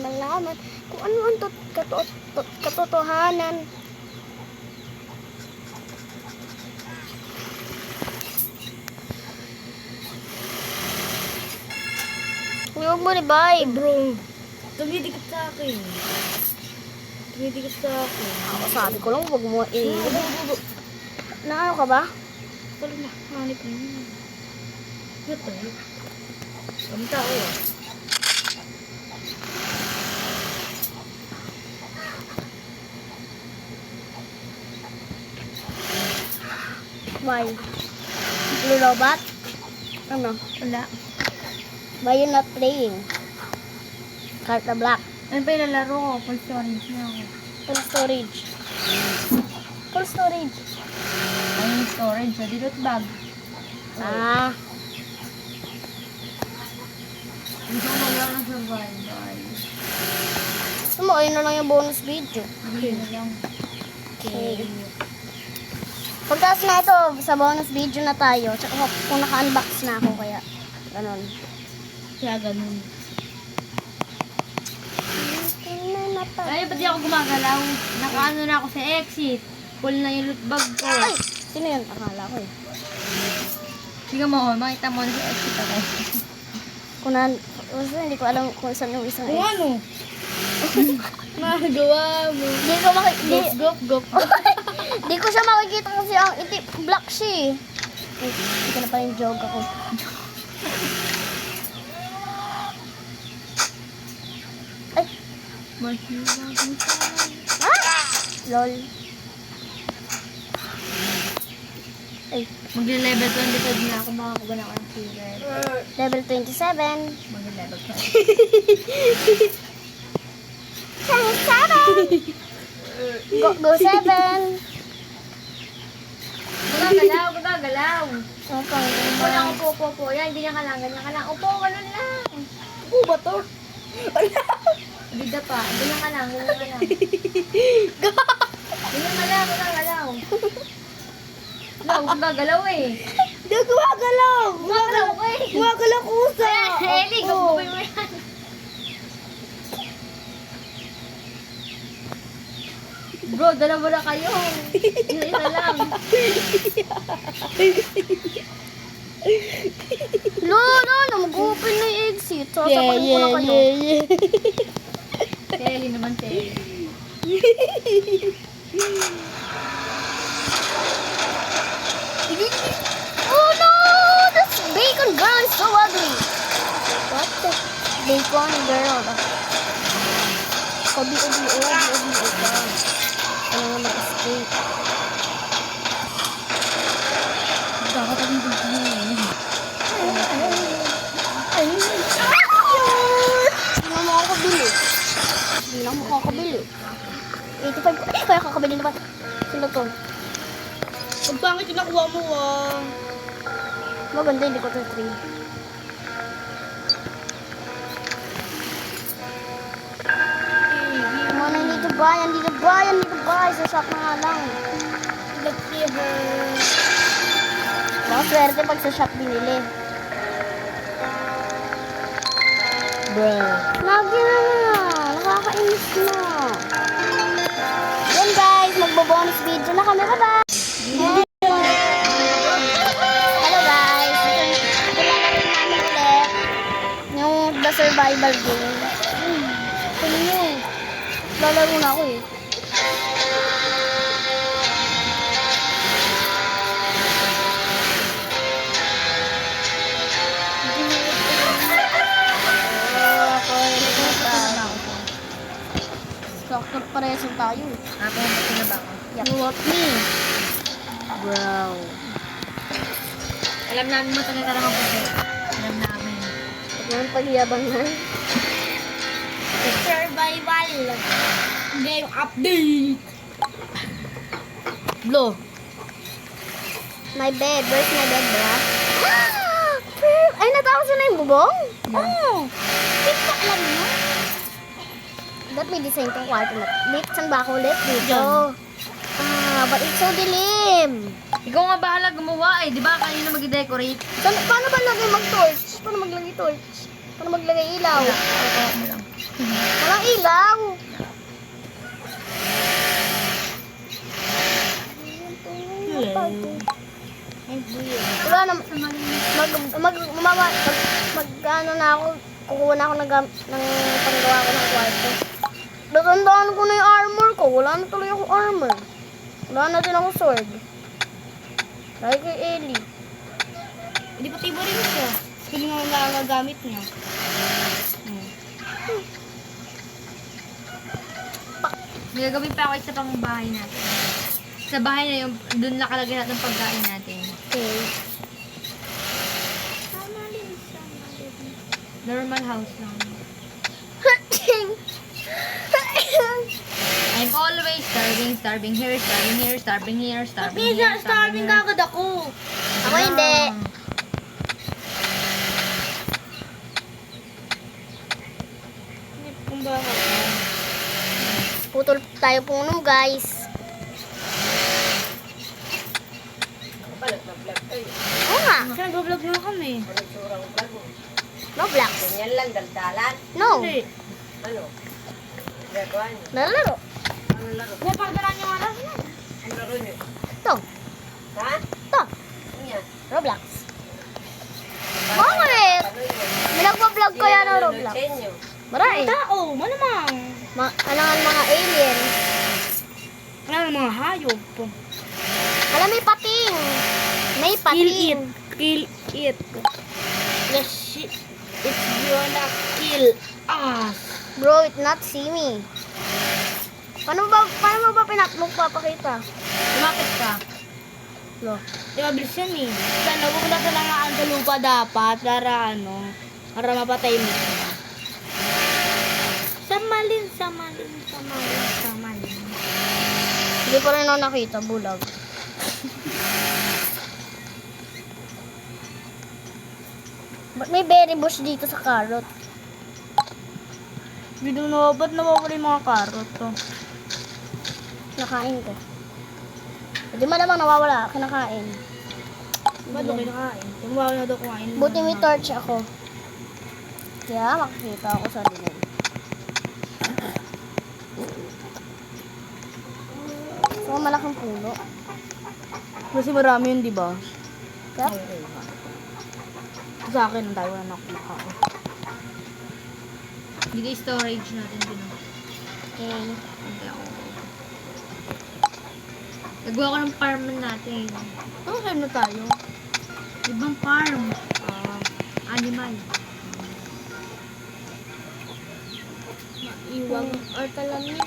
kung ano ang katotohanan. Huwag mo revive. Bro, tumidikit sa akin. Tumidikit sa akin. Ako sabi ko lang, huwag mo Na ano ka ba? Wala na, hanip na yun. Ito eh. Kami tao ah. Why? Blue Robot? Ano? Wala. Why you not playing? Carta Black. Ano pa ilalaro ko? Full storage na ako. Full storage. Full storage. Ano yung storage? Sa dilute bag. Ah. Gusto ko lang ng survival. Gusto mo, ayun na lang yung bonus video. Hindi na lang. Okay. Pagkas na ito, sa bonus video na tayo. Tsaka kung naka-unbox na ako, kaya ganon. Kaya ganun. Ay, ba't di ako gumagalaw? Nakaano na ako sa exit. Full na yung loot bag ko. Ay! Sino yun? Akala ko eh. Sige mo, makita mo na sa exit ako. Hindi ko alam kung saan yung isang Kung ex. ano? Magawa mo. Hindi ko Gop, gop. Di ko siya makikita kasi ang black siya eh. Ay, hindi ko na pala yung joke ako. Ay! Ah! Lol. Ay, Magle-level 25 na ako, makakuha na ako ng silver. level 27. Magle-level 25. 27! Go 7! Gagalaw, gagalaw. Okay. Wala ko po. Yan, ganyan ka lang, ganyan ka lang. Upo, ganun lang. Oo ba to? Bida pa, ganyan ka lang, ganyan ka lang. Ganyan ka lang, gagalaw. Wala, huwag gagalaw eh. Hindi gumagalaw! Gagalaw ko eh. Gumagalaw kusa! Eli, gagawin mo yan. Bro, dalawa na kayo. Isa lang. No, mag-open na yung exit. Sasaparin ko na kayo. Eli naman, Eli. Oh no! This bacon girl is so ugly. What the? Bacon girl. Obi. Ano nga mag-escape? Kakatagin ko siya. Hindi na makakabili. Hindi na makakabili. 85 ko. Ay, kaya kakabili na ba? Sino to? Ang pangit yung nakuha mo, ah. Maganda, hindi ko to 3. Come on, I need to buy. Sa shop na nga lang. Let's see her. Baka swerte pag sa shop binili. Bruh. Lagi na nga. Nakakainis na. Yan guys, magbo-bonus video na kami. Bye-bye! Hello guys. Ito lang natin namin ulit. Yung The Survival Game. Ano yun? Lalaro na ako eh. Sakto parehas tayo. Ako, mati na ba ako? You want me? Bro. Alam namin mo talaga lang ang puti. Alam namin. Huwag naman pagyabangan. Survival. Game update! Blow. My bed. Where's my bed, bra? Ay, natapos na yung bubong? Oo. Hindi ko alam mo. Ba't may design tong kwarto na? Dito, saan ba ako ulit? Dito. But it's so dilim. Ikaw nga bahala gumawa eh. Di ba kanina mag-decorate? Paano ba lagay mag-torch? Paano maglagay torch? Paano maglagay ilaw? Oo, mo lang. Walang ilaw. Wala na, ano na ako, kukuha na ako ng panggawa ko ng kwarto. Natandaan ko na yung armor ko. Wala na tuloy ako armor. Wala na din ako sword. Dahil kay Ellie. Hindi pa tibo rin siya. Hindi nga nagagamit niya. May gagawin pa ako isa pang bahay natin. Sa bahay na yung, doon nakalagay natin ang pagkain natin. Okay. Normal house lang. I'm always starving here, starving here. Starving kagad ako. Ako hindi. Kung bakit? Putol tayo puno, guys. Oo nga. Kasi nag-vlog na kami. No blocks. Ganyan lang, daldalan. No. Hindi. Ano? Gagawa niyo. Nalaro. Ano laro? Napagdaran yung alas na. Ano laro niyo? Ito. Ha? Ito. Ano yan? Roblox. Bakit? Ano yun? May nagpa-vlog kaya ng Roblox. Sa inyo. Maray. Tao, malamang. Ano nga mga alien. Wala ng mga hayop. Alam, may pating. May pating. Kill it. Yes, shit. It's gonna kill us. Bro, it not see me. Paano mo ba magpapakita? Lumapit ka. Lo. Di mabilis yan eh. Sana huwag na salangaan sa lupa dapat para mapatay mo. Samalin. Hindi pa rin ako nakita, bulag. Ba't may berry bush dito sa carrot? Bidong na, ba't nawawala yung mga karot to? Nakain ko. Hindi malamang nawawala, kinakain. Ba't daw kinakain? Tumawag na daw kumain. Buti may torch ako. Kaya makikita ako sa dilim. So, malaking puno. Kasi marami yun, di ba? Kaya, Sa akin, ang tayo na nakuha. Hindi storage natin din. okay. Hindi ako. Nagawa ko ng farm natin. Ano saan na tayo? Ibang farm. Animal. Iwag or talamin.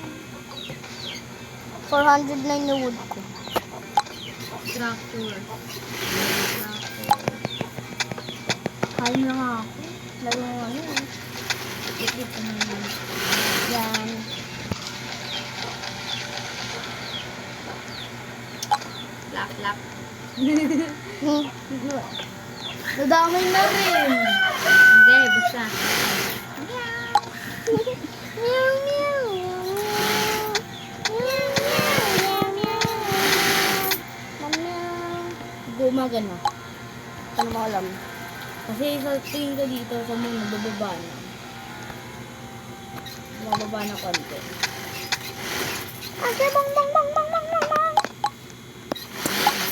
409 na wood ko. Tractor. Kain na nga ako. Lalo mo ano eh. Ito na yun. Yan. Lap. Hmm. Nadamay na rin. Hindi, basta. Meow, meow, meow, meow. Meow, meow, meow, meow. Gumaga na. Ano mo alam? Kasi sa tingin ko dito sa muna, bababa na. Bababa na konti. Ate, bang, bang, bang, bang, bang, bang, bang.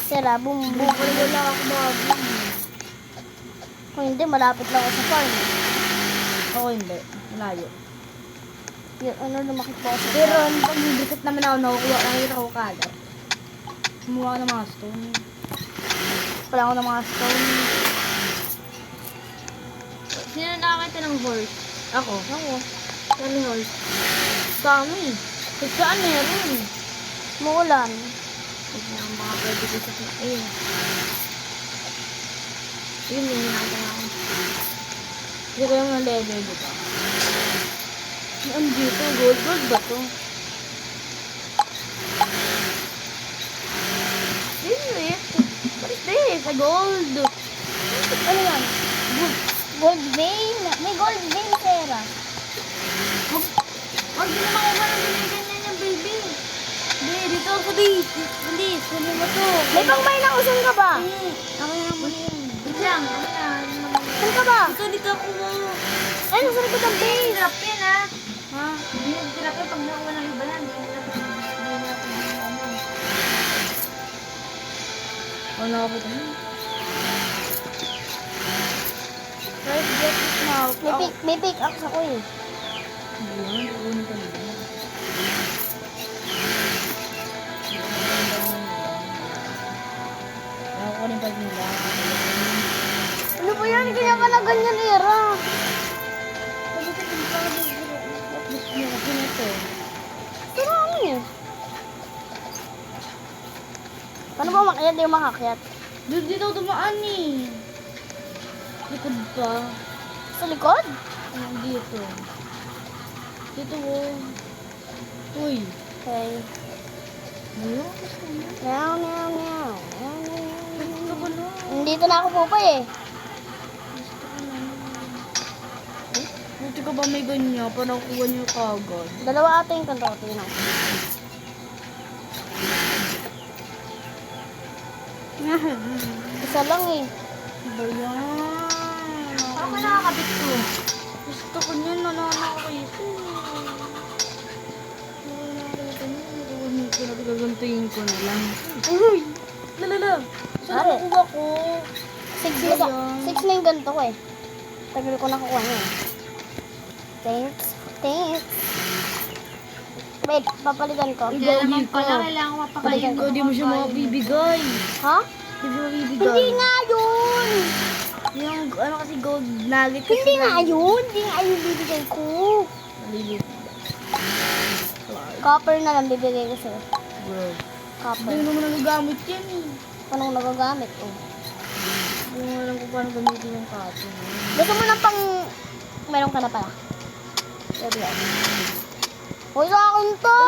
Sira, boom, boom. Wala ako bago. Kung hindi, malapit lang ako sa farm. Ako hindi. Malayo. Yun, ano, lumakit po ako sa Pero farm. pag nagbisit naman ako, nakikita ko kalat. Kumuha ko ng mga stone. Wala ako ng mga stone. Sino nakakita ng horse? Ako. Saan yung horse? Kami. Saan meron? Muulan. Ito na ang mga pwede ko sa ayun. Yun yung nakakita ako. Hindi ko yung leather dito. Ano dito? Gold ba to? This is it. What is this? A gold. Ano yan? Gold vein. May gold vein, Sarah. Huwag din naman ako parang ganyan yung baby. Hindi, dito sa base. Bilis, kunin mo to. May pangmay na usan ka ba? Ako yung muna yun. Wait lang, ano na? Saan ka ba? Dito ako mo. Ay, nasa likod ng base. Hirap yan ha. Ha? Hirap yan pag nakuha ng iba yan. Wala ako dito. Let's get it now. May pickaxe ako eh. Ayan, kukunin ko nila. Kaya kukunin pa nila. Ano ba yan? Kaya pala ganyan, Era. Gusto niya kasi nito. Pero ano eh? Paano ba makyat? Di yung makakyat? Doon dito dumaan eh. Likod pa. Sa likod? Anong dito? Dito oh. Uy. Okay. Ayun. Meow, meow, meow. Gusto ko na. Dito na ako pupay eh. Buti ka ba may ganyan? Parang kuha niyo kagad. Dalawa ata yung kanto. Tingnan. Isa lang eh. Ba yan? Parang ka nakakabit ko. Gusto ko niyan. Nananakit. Gagantayin ko na lang. Uy! Lalala! Saan Are. nakuha ko? 6 na yung ganito ko eh. Tagal ko nakukuha niya eh. Thanks. Thanks. Wait, papalitan ko. Ay, Kaya gagi naman pala, ka. kailangan ko mapakain. Ikaw, di mo siya makabibigay. Ha? Di mo mabibigay. Hindi nga yun! Yung ano kasi gold nugget kasi. Hindi nga yun! Hindi nga yun bibigay ko. Nalilito. Copper na lang bibigay ko sa'yo. Bro. Copper. Hindi mo naman nagagamit yan eh. Paano ko nagagamit? Oh. Hindi mo alam kung paano gamitin yung cutting. Gusto mo na pang... Meron ka na pala. Sabi yan. Hoy, sa akin to!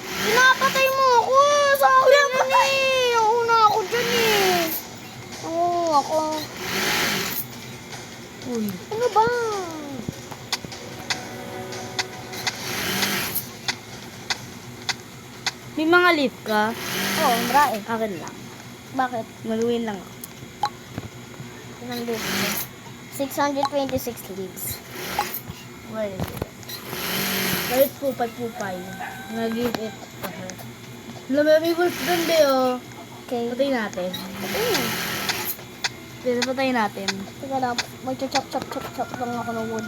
Pinapatay mo ako! Sa akin yan eh! Nauna ako dyan eh! Oo, ako. Uy. Ano ba? May mga leaf ka? Oo, marami. Akin lang. Bakit? Maluwin lang ako. Ilang leaves mo? 626 leaves. Wait. Wait, pupay. Nag-give it to her. May wolf doon, Beo. Okay. Patayin natin. Ayun. Patayin natin. Teka lang, mag-chop lang ako ng wood.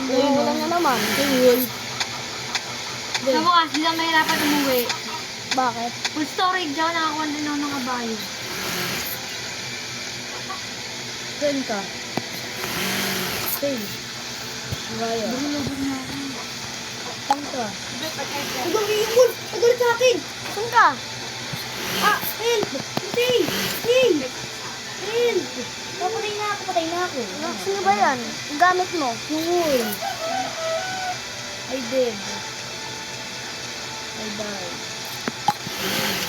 Wala na naman. Yung wolf. Sa mo kasi lang nahirapan umuwi. Bakit? Full storage ako, nakakuha din ako ng kabayo. Saan ka? Saan? Gaya. Bulubog na ako. Saan ka? Agad sa akin! Saan ka? Help! Stay! Help! Papatay na ako. Sino ba yan? Gamit mo? Yung wolf. I did. I died.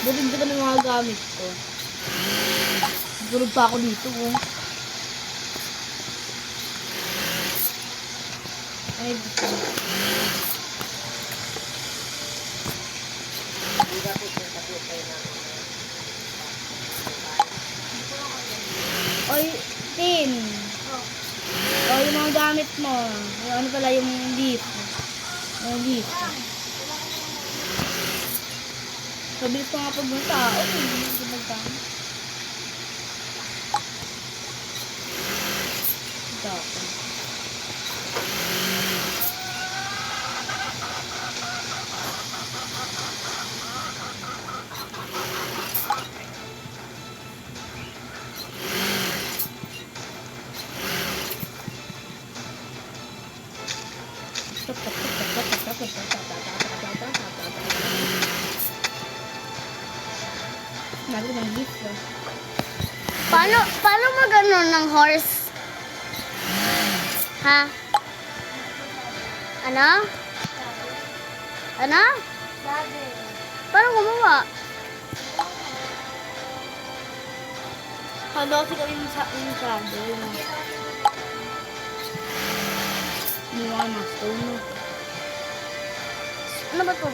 Bulig ka ng mga gamit ko. Tulog pa ako dito, oh. Ay, dito. Oy, Tin. Oh, yung mga gamit mo. Yung ano pala, yung leaf. Yung leaf. Mabilis pa nga pag mga tao. Hindi magkamit. Ito ako. Nabi ng leaf. Paano magano ng horse? Ha? Ano? Ano? Paano gumawa? Kala kasi kami yung saddle. Mukha na stone. Ano ba to?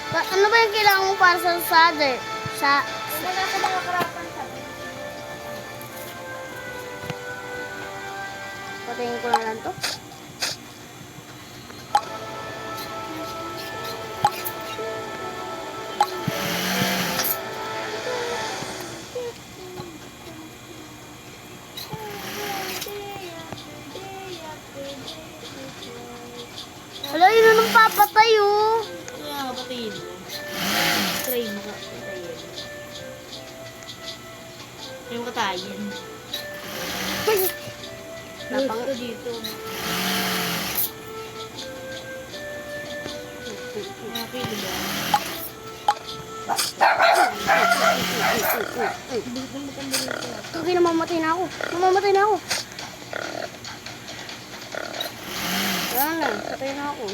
Ano ba yung kailangan mo para sa saddle? Wala ka mga karapan sa Patayin ko na lang to. Hala, yun na nang papatay oh. Kaya patayin mo. Try mo ka patayin. Try mo katayin. Napang ko dito. Okay, diba? Kagi, namamatay na ako. Namamatay na ako. Wala na, patay na ako.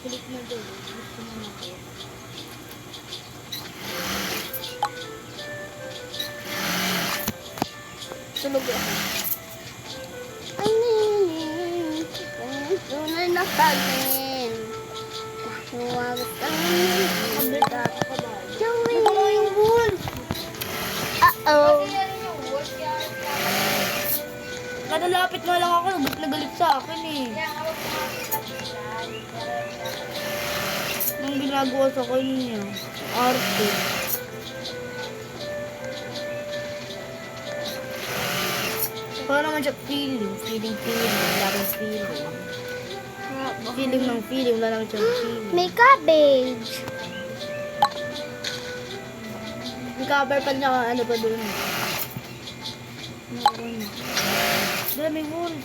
Kulit na doon. Gusto mo na ko. Tulog ako. Ay, tunay na tagin. Huwagas kang Joey. yung wolf! Uh-oh. Kada lapit nga lang ako, galit na galit sa akin eh. Nang ginagawa sa kanya. Arte. Para naman siya feeling. Wala kang feeling. Feeling ng feeling, wala naman siyang feeling. May cabbage. May cover pa niya ano pa doon. Dala, may wolf.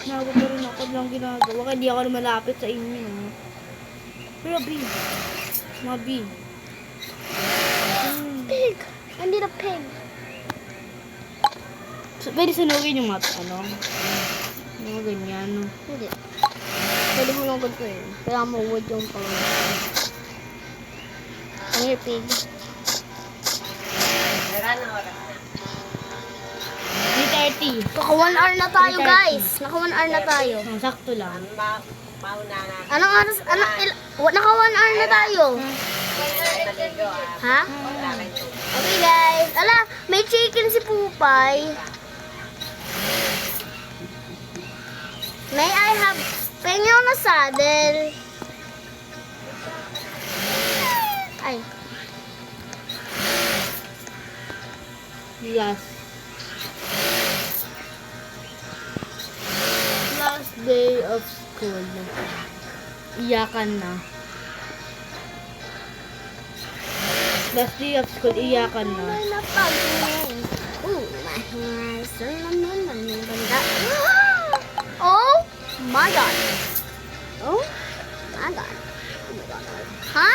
Nawa pa rin ako lang ginagawa. Kaya di ako malapit sa inyo. Pero B. Mga B. Pig! I need a pig. So, pwede sunugin yung mga mga ganyan. Hindi. Pwede mo nang ganito eh. Kaya mo wood yung pangalan. Ang here, pig. Wala na oras na. 3:30. Naka 1 hour na tayo, guys. Naka 1 hour na tayo. Sakto lang. Mauna na. Anong oras? Naka 1 hour na tayo. Naligo Ha? Wala kayo. Okay, guys. Ala, may chicken si Pupay. May I have penyo na saddle? Ay. Yes. Last day of school. Iyakan na. Last day of school, iyakan na. May napag-ing. My hair, sir, naman ang ganda. Oh my God. Oh my God. Oh my God. Ha?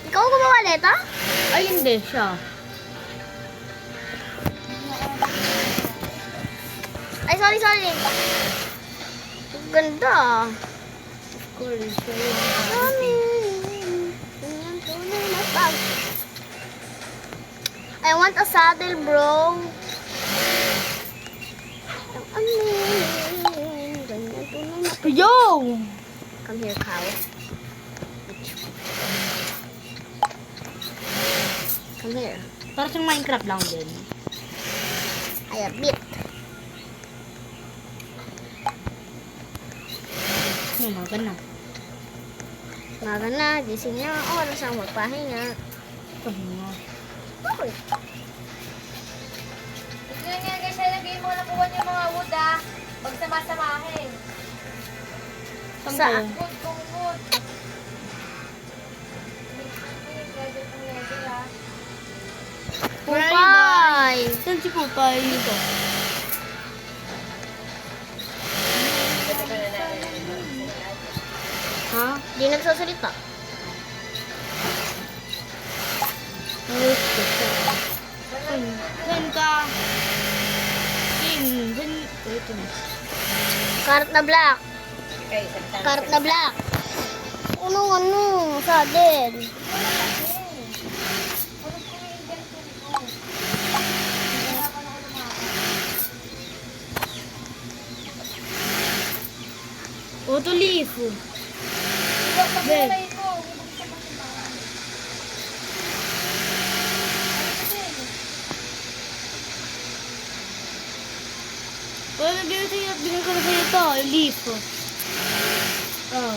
Ikaw gumawa nito? Ay, hindi siya. Ay, sorry. Ang ganda. Of course, siya yun. Mami. Ganyan tunay na pag. I want a saddle, bro. Ang amin. Ganyan tunay na pag. Yo! Come here, cow. Come here. Para siyang Minecraft lang din. I admit. Yung mga na. Maga na, gising na. Oras ang magpahinga. Pahinga. Okay. Tignan nga guys, nalagay mo nakuha yung mga wood Pag samasamahin. Saan Sa- kayo? Wood kung wood. Pupay! Saan si Pupay? Dito. Ha? Di nagsasalita. Where's the saan? Saan ka? Saan? Ito na. Carrot na black. Okay, salita na. Carrot na black. Ano, saddle. Auto leaf. Ben. Wala na sa'yo. Binigay ko na sa'yo ito. Leaf. Oh.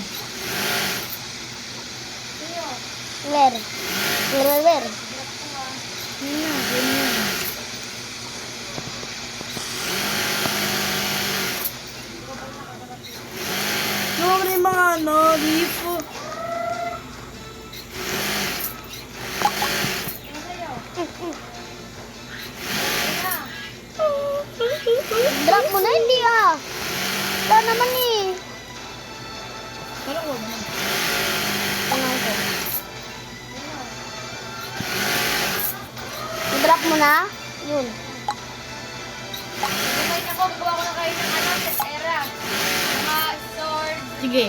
Where? Where? Yun na. Ganyan. Yung rin mga leaf. Drop mo na, hindi Wala naman eh. Parang wag na. Tingnan ko. I-drop mo na? Yun. Kumain ako, gawa ko na kayo ng sa era. Mga sword. Sige.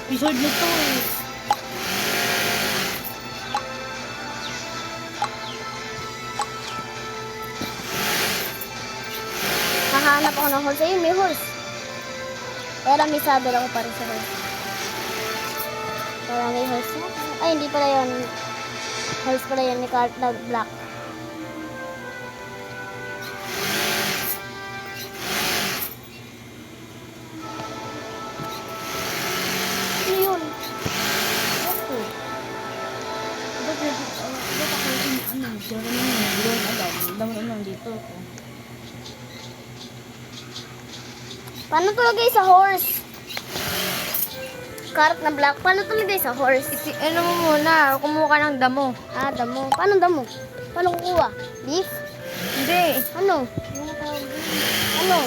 Yung sword nito eh. Hahanap ako ng horse. Ayun, may horse. Pero may saddle ako para sa horse. Para may horse na. Ay, hindi pala yun. Horse pala yun ni Cart na black. Ano yun? Ba't ako yung diyan ka naman, hindi ko alam. Dami naman dito. Paano tulagay sa horse? Cart na black. Paano tulagay sa horse? Ano mo muna, kumuha ka ng damo. Damo. Paano damo? Paano kukuha? Beef? Hindi. Ano? Ano?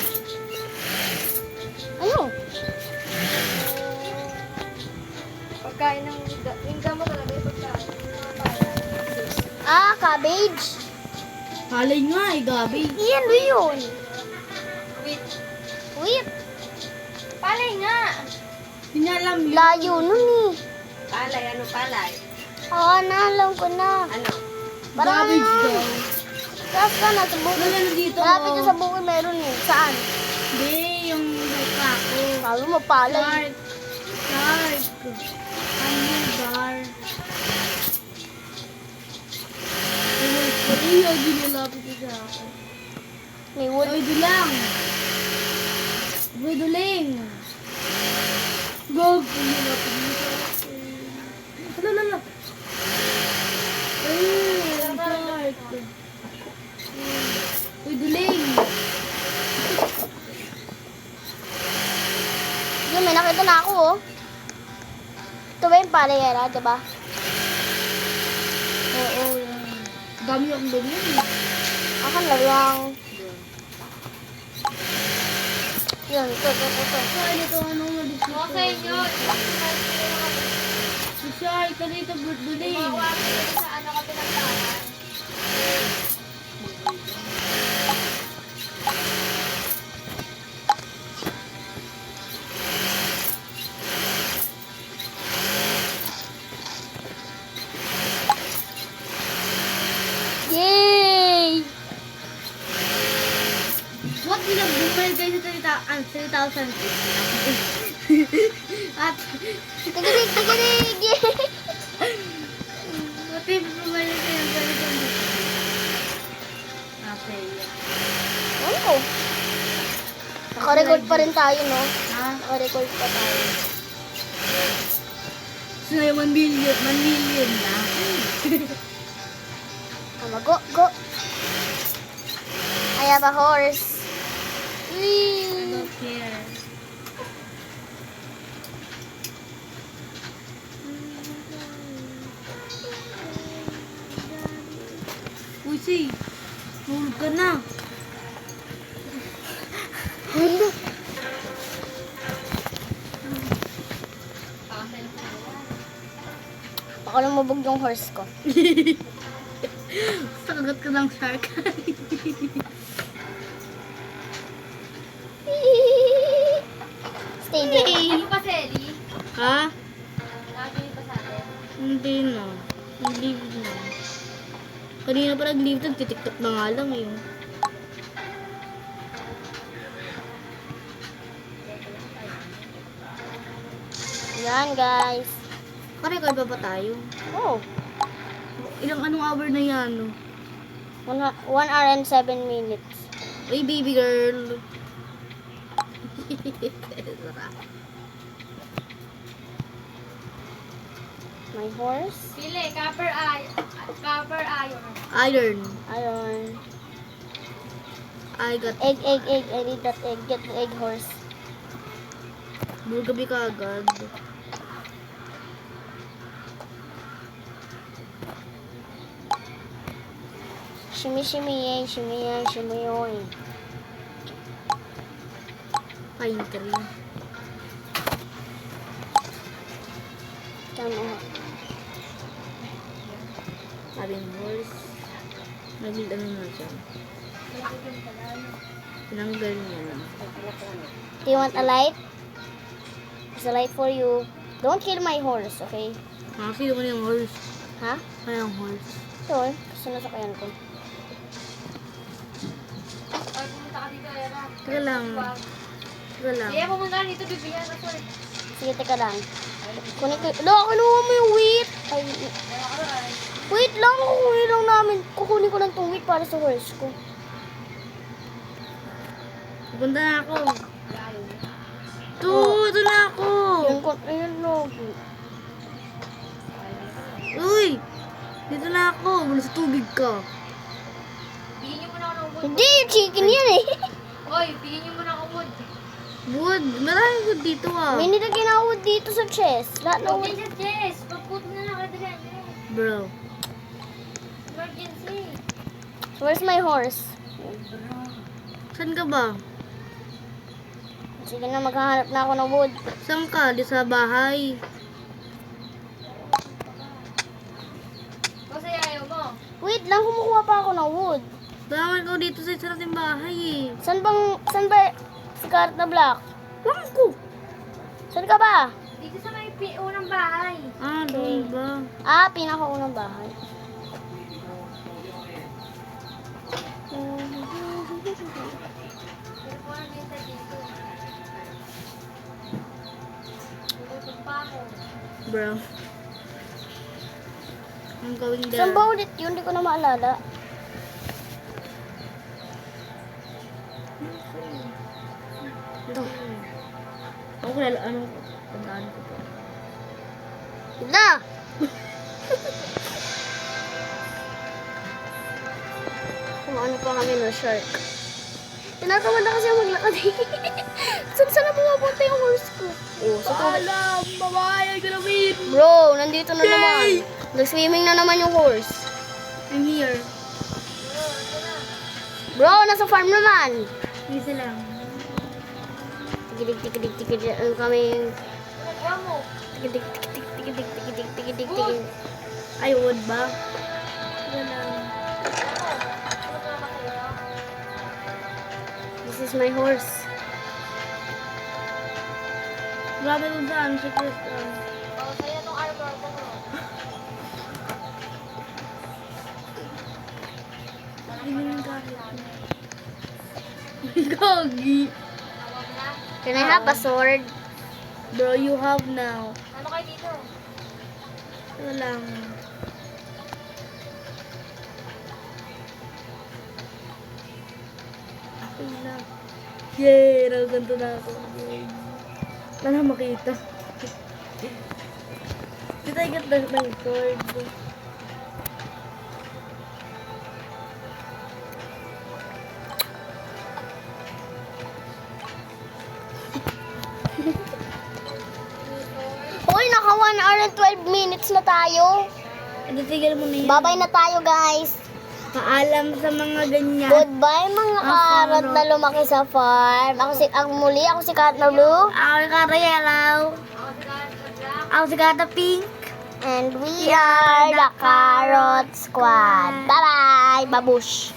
pagkain ng yung gamot talaga yung pagkain. Ah, cabbage. Halay nga eh, Gabi. Iyan, ano yun? Wait. Wait, Palay nga! Hindi niya alam yun. layo nun eh. Palay, ano palay? Oo na, alam ko na. Ano? Parang, Garbage daw. taas ka na sa bukid. Wala na dito. Malapit ka sa bukid, meron eh. Saan? Hindi, yung kako. Sabi mo, palay. Shark. Bar. Ay, ginulapit ko sa ako. May wood. Ay, dulang. Duling. Gog. Ginulapit ko sa ako. Hala. Ay, shark. Uy, duling. Yun, may nakita na ako oh. Ito ba yung palayera, diba? Oo, yan. Dami akong ganyan. Akan na lang. Yun, ito. Saan ito? Ano malis ito? Okay, yun. Si Shark, ano ito? Duling. Mawawag sa ano ka pinagtahan. Yay! What pinag-bumel kayo sa 3,000? At, Tigilig! Yay! what if bumel kayo sa 3,000? Okay. Ano ko? Naka-record pa rin tayo, no? Ha? Naka-record pa tayo. So, 1 million na. Go! I have a horse. Whee! I don't care. Uy, si. Tulog ka na. Baka lumubog yung horse ko. Sakagat ka ng shark. Stay there. Ano pa, Selly? Ha? Nakakili pa sa atin. Hindi na. Nag-leave na. Kanina pa nag-leave na. Titiktok na nga lang yun. Yan, guys. Kare-kare pa ba tayo? Oh, Anong hour na yan? No? 1 hour and 7 minutes. Uy, baby girl. My horse. Pili, copper iron. Iron. Ayun. I got Egg. I need that egg. Get the egg, horse. gabi ka agad. Shimmy, shimmy, yoy. Pine tree. Tama. Sabi ng horse. Ano na siya. Tinanggal niya na. Do you want a light? It's a light for you. Don't kill my horse, okay? Sino ko na yung horse? Ha? Kaya yung horse. Ito, gusto na sa kayan ko. Ay, pumunta ka dito, Era. Teka lang. Sige, pumunta ka dito, bibigyan ka, sir. Sige, teka lang. Kunin ko. Kinuha mo yung wheat. Ay, wait lang. Kukunin lang namin. Kukunin ko lang itong wheat para sa horse ko. Pupunta na ako. Ito na ako. Ayun, no. Uy! Dito na ako. Mula sa tubig ka. Bigyan niyo muna ako ng wood. Hindi, chicken yan eh. Oy, bigyan niyo muna ako wood. Wood. Maraming wood dito ah. May nilagyan ako dito sa chest. Lahat na Huwag wood. din sa chest. Pagputo na lang ka dyan. Bro. Emergency. Where's my horse? Saan ka ba? Sige na, maghahanap na ako ng wood. Saan ka? Di sa bahay. Wait lang, kumukuha pa ako ng wood. Daman ko dito sa isa nating bahay eh. Saan ba Scarlet na Black? Ewan ko. Saan ka ba? Dito sa may unang bahay. Ah, doon ba? Ah, pinakaunang bahay. Bro. I'm going there. Saan ba ulit yun? Hindi ko na maalala. Ito. Ako kilala, tandaan ko po. Na! Kumaano pa kami ng shark. Tinatawa na kasi ako maglakad. Saan na pumapunta yung horse ko? Oh, sa tubig. Alam, babae, galamin. Bro, nandito na naman. Nag-swimming na naman yung horse. I'm here. Bro, nasa farm naman. Isa lang. Tikidig. Ano kami? Tikidig. Ay, wood ba? Isa lang. This is my horse. Grabe dun saan, sa Crystal. Gagi. Can I have a sword? Bro, you have now. Ano kayo dito? Wala lang. Okay na. Yay! Nakaganto na ako. Yay. Wala na makita. Dito I get the sword. Hoy, naka 1 hour and 12 minutes na tayo. Tigil mo na yan. Bye-bye na tayo, guys. Paalam sa mga ganyan. Goodbye, mga karot na lumaki sa farm. Ako si Kat na Blue. Ako si Kata Yellow. Ako si Kata Pink. And we are the Carrot Squad. Bye-bye, babush.